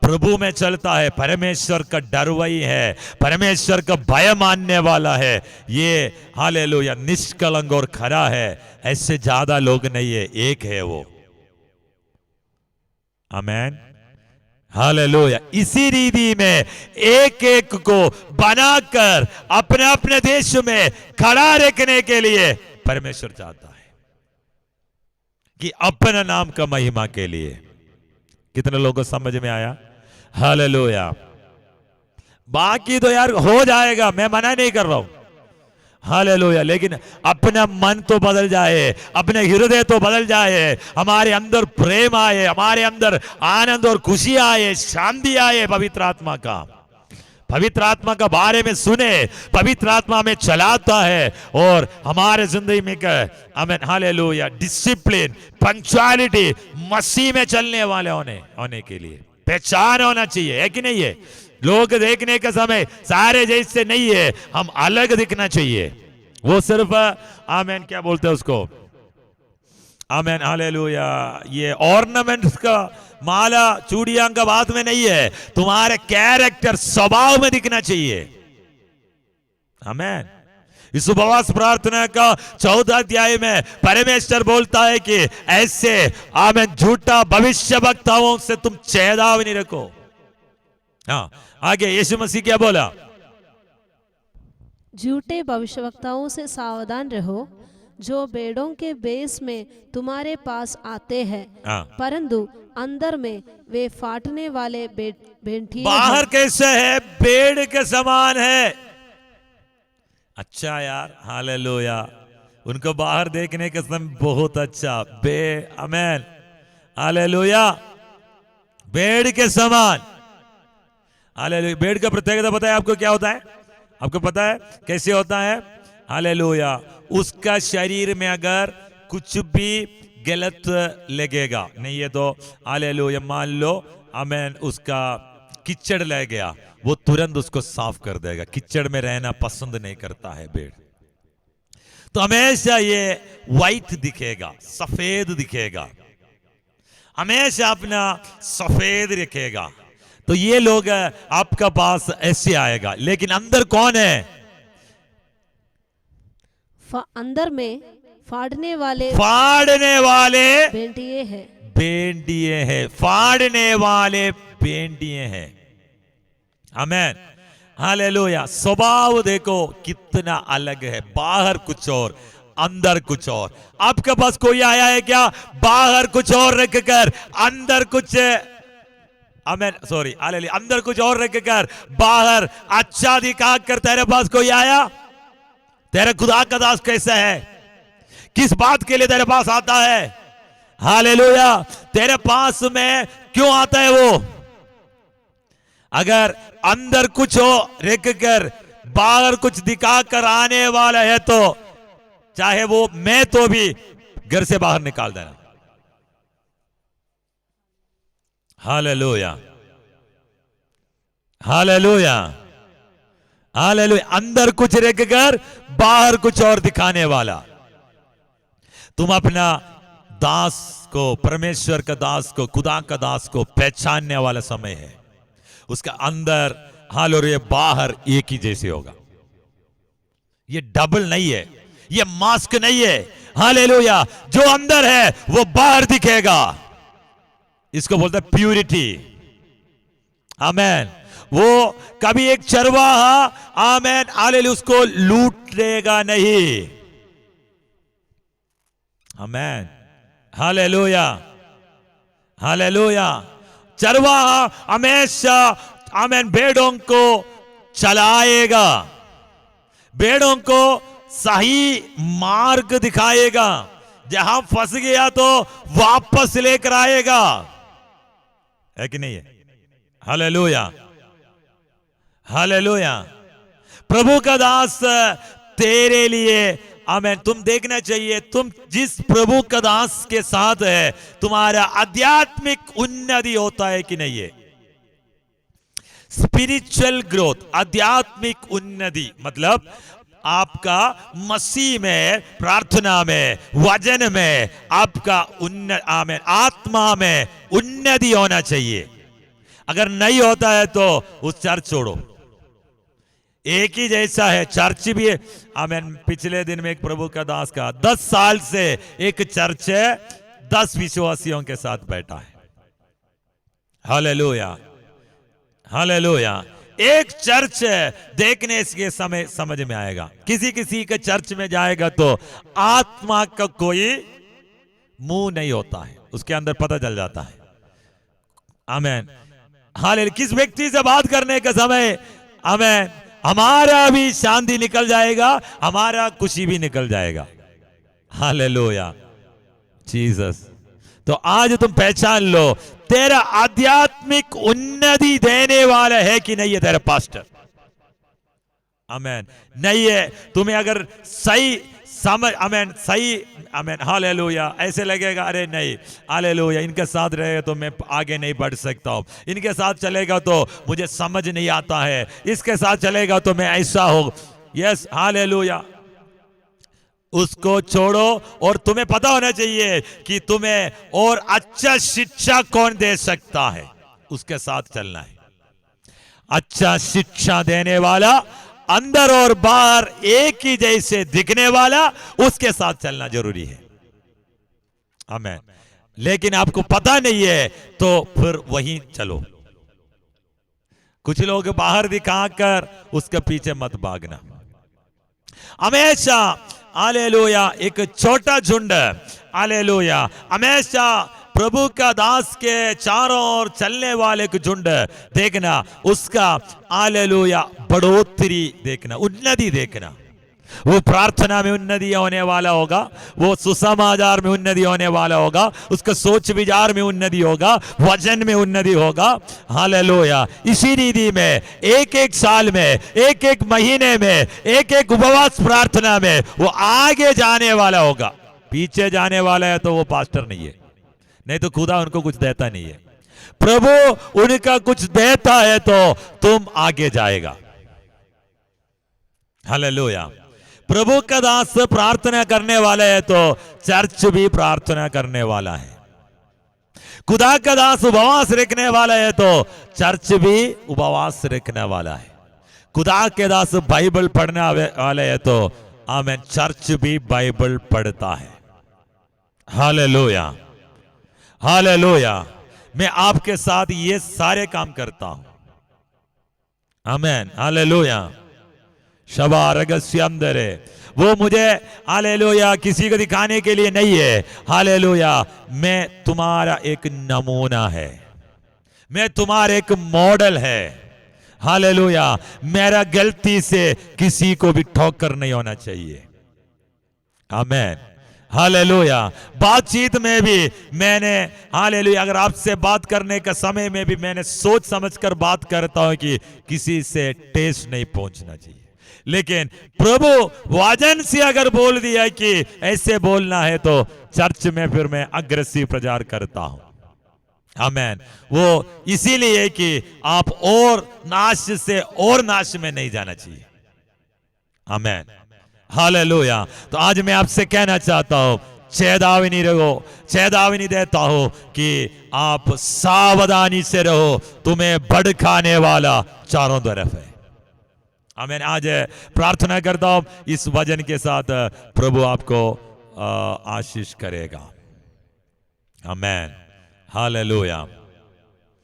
S1: प्रभु में चलता है, परमेश्वर का डर वही है, परमेश्वर का भय मानने वाला है, ये हालेलुया निष्कलंक और खरा है। ऐसे ज्यादा लोग नहीं है, एक है वो। आमेन, हालेलुया। इसी रीति में एक एक को बनाकर अपने अपने देश में खड़ा रखने के लिए परमेश्वर चाहता है कि अपने नाम का महिमा के लिए। कितने लोगों को समझ में आया? हालेलुया। बाकी तो यार हो जाएगा, मैं मना नहीं कर रहा हूं, हालेलुया, लेकिन अपना मन तो बदल जाए, अपने हृदय तो बदल जाए, हमारे अंदर प्रेम आए, हमारे अंदर आनंद और खुशी आए, शांति आए पवित्र आत्मा का। पवित्र आत्मा का बारे में सुने, पवित्र आत्मा में चलाता है और हमारे जिंदगी में आमीन हालेलुया डिसिप्लिन, पंक्चुअलिटी, मसीह में चलने वाले होने के लिए पहचान होना चाहिए, है कि नहीं है? लोग देखने का समय सारे जैसे नहीं है, हम अलग दिखना चाहिए। वो सिर्फ आमीन क्या बोलते हैं उसको, आमीन हालेलुया, ये ऑर्नामेंट्स का माला चूड़ियां का बात में नहीं है, तुम्हारे कैरेक्टर स्वभाव में दिखना चाहिए। आमीन। इस उपवास प्रार्थना का 14 अध्याय में परमेश्वर बोलता है कि ऐसे आमीन झूठा भविष्य वक्ताओं से तुम चेतावनी रखो। हाँ, आगे यीशु मसीह क्या बोला?
S2: झूठे भविष्यवक्ताओं से सावधान रहो, जो भेड़ों के बेस में तुम्हारे पास आते हैं, परंतु अंदर में वे फाटने वाले भेड़िए
S1: बाहर कैसे है? भेड़ के समान है। अच्छा यार, हालेलुया, उनको बाहर देखने के समय बहुत अच्छा, आमीन हालेलुया, भेड़ के समान। हालेलुया। भेड़ का प्रत्येकता पता है आपको क्या होता है? आपको पता है कैसे होता है? हालेलुया। उसका शरीर में अगर कुछ भी गलत लगेगा नहीं है तो हालेलुया, मान लो आमीन उसका कीचड़ लग गया, वो तुरंत उसको साफ कर देगा। कीचड़ में रहना पसंद नहीं करता है भेड़, तो हमेशा ये व्हाइट दिखेगा, सफेद दिखेगा, हमेशा अपना सफेद रखेगा। तो ये लोग आपका पास ऐसे आएगा, लेकिन अंदर कौन है?
S2: अंदर में फाड़ने वाले भेड़िए
S1: हैं, फाड़ने वाले भेड़िए हैं। आमीन हालेलुया। स्वभाव देखो कितना अलग है, बाहर कुछ और अंदर कुछ और। आपके पास कोई आया है क्या बाहर कुछ और रखकर अंदर कुछ, आमीन सॉरी हालेलुया, अंदर कुछ और रखकर बाहर अच्छा दिखाकर तेरे पास कोई आया? तेरा खुदा का दास कैसा है? किस बात के लिए तेरे पास आता है? हालेलुया। तेरे पास में क्यों आता है वो? अगर अंदर कुछ हो रखकर बाहर कुछ दिखाकर आने वाला है तो चाहे वो मैं तो भी घर से बाहर निकाल देना। Hallelujah hallelujah hallelujah. अंदर कुछ रखकर बाहर कुछ और दिखाने वाला। तुम अपना दास को, परमेश्वर का दास को, खुदा का दास को पहचानने वाला समय है। उसका अंदर हालेलुया बाहर एक ही जैसे होगा। ये डबल नहीं है, ये मास्क नहीं है। हालेलुया। जो अंदर है वो बाहर दिखेगा। इसको बोलते हैं प्यूरिटी। आमीन। वो कभी एक चरवाहा आमीन हालेलुया उसको लूटेगा नहीं। आमीन हालेलुया हालेलुया। चरवाहा हमेशा आमीन भेड़ों को चलाएगा, भेड़ों को सही मार्ग दिखाएगा, जहां फंस गया तो वापस लेकर आएगा, है कि नहीं है? Hallelujah hallelujah. प्रभु का दास तेरे लिए आमीन। तुम देखना चाहिए तुम जिस प्रभु का दास के साथ है तुम्हारा आध्यात्मिक उन्नति होता है कि नहीं है? स्पिरिचुअल ग्रोथ, आध्यात्मिक उन्नति मतलब आपका मसीह में, प्रार्थना में, वचन में आपका आमीन आत्मा में उन्नति होना चाहिए। अगर नहीं होता है तो उस चर्च छोड़ो। एक ही जैसा है चर्च भी है। आमीन। पिछले दिन में एक प्रभु का दास का 10 साल से एक चर्च है, 10 विश्वासियों के साथ बैठा है। Hallelujah, hallelujah. एक चर्च देखने के समय समझ में आएगा। किसी किसी के चर्च में जाएगा तो आत्मा का कोई मुंह नहीं होता है, उसके अंदर पता चल जाता है। आमेन, हालेलुया। किस व्यक्ति से बात करने का समय, आमेन, हमारा भी शांति निकल जाएगा, हमारा खुशी भी निकल जाएगा। Hallelujah, Jesus. तो आज तुम पहचान लो, तेरा आध्यात्मिक उन्नति देने वाला है कि नहीं है तेरा पास्टर। आमेन, नहीं है। तुम्हें अगर सही समझ, आमेन, सही, आमेन, हालेलुया, ऐसे लगेगा अरे नहीं, हालेलुया, इनके साथ रहेगा तो मैं आगे नहीं बढ़ सकता हूं, इनके साथ चलेगा तो मुझे समझ नहीं आता है, इसके साथ चलेगा तो मैं ऐसा हो। Yes, hallelujah. उसको छोड़ो और तुम्हें पता होना चाहिए कि तुम्हें और अच्छा शिक्षा कौन दे सकता है, उसके साथ चलना है। अच्छा शिक्षा देने वाला, अंदर और बाहर एक ही जैसे दिखने वाला, उसके साथ चलना जरूरी है। आमेन। लेकिन आपको पता नहीं है तो फिर वहीं चलो। कुछ लोग बाहर दिखाकर उसके पीछे मत भागना। हमेशा, हालेलुया, एक छोटा झुंड, हालेलुया, हमेशा प्रभु का दास के चारों ओर चलने वाले को झुंड देखना, उसका हालेलुया बढ़ोतरी देखना, उन्नति देखना। वो प्रार्थना में उन्नति होने वाला होगा, वो सुसमाचार में उन्नति होने वाला होगा, उसका सोच विचार में उन्नति होगा, वचन में उन्नति होगा। हालेलुया। इसी रीति में एक एक साल में, एक एक महीने में, एक एक उपवास प्रार्थना में वो आगे जाने वाला होगा। पीछे जाने वाला है तो वो पास्टर नहीं है, नहीं तो खुदा उनको कुछ देता नहीं है। प्रभु उनका कुछ देता है तो तुम आगे जाएगा। हालेलुया। प्रभु का दास प्रार्थना करने वाला है तो चर्च भी प्रार्थना करने वाला है। खुदा का दास उपवास रखने वाला है तो चर्च भी उपवास रखने वाला है। खुदा के दास बाइबल पढ़ने वाले है तो आमेन, चर्च भी बाइबल पढ़ता है। Hallelujah, hallelujah. मैं आपके साथ ये सारे काम करता हूं। आमेन, हालेलुया। शबा रगस्यंदरे, वो मुझे हालेलुया किसी को दिखाने के लिए नहीं है। हालेलुया, मैं तुम्हारा एक नमूना है, मैं तुम्हारा एक मॉडल है। हालेलुया, मेरा गलती से किसी को भी ठोकर नहीं होना चाहिए। आमेन, हालेलुया। बातचीत में भी मैंने, हालेलुया, अगर आपसे बात करने का समय में भी मैंने सोच समझकर बात करता हूं कि किसी से ठेस नहीं पहुंचना चाहिए। लेकिन प्रभु वचन से अगर बोल दिया कि ऐसे बोलना है तो चर्च में फिर मैं अग्रेसिव प्रचार करता हूं। आमेन। वो इसीलिए कि आप और नाश से और नाश में नहीं जाना चाहिए। आमेन, हालेलुया। तो आज मैं आपसे कहना चाहता हूं, चेतावनी रहो, चेतावनी देता हूं कि आप सावधानी से रहो, तुम्हें भड़काने वाला चारों तरफ है। आमेन। आज प्रार्थना करता हूं इस वचन के साथ प्रभु आपको आशीष करेगा। आमेन, हालेलुया।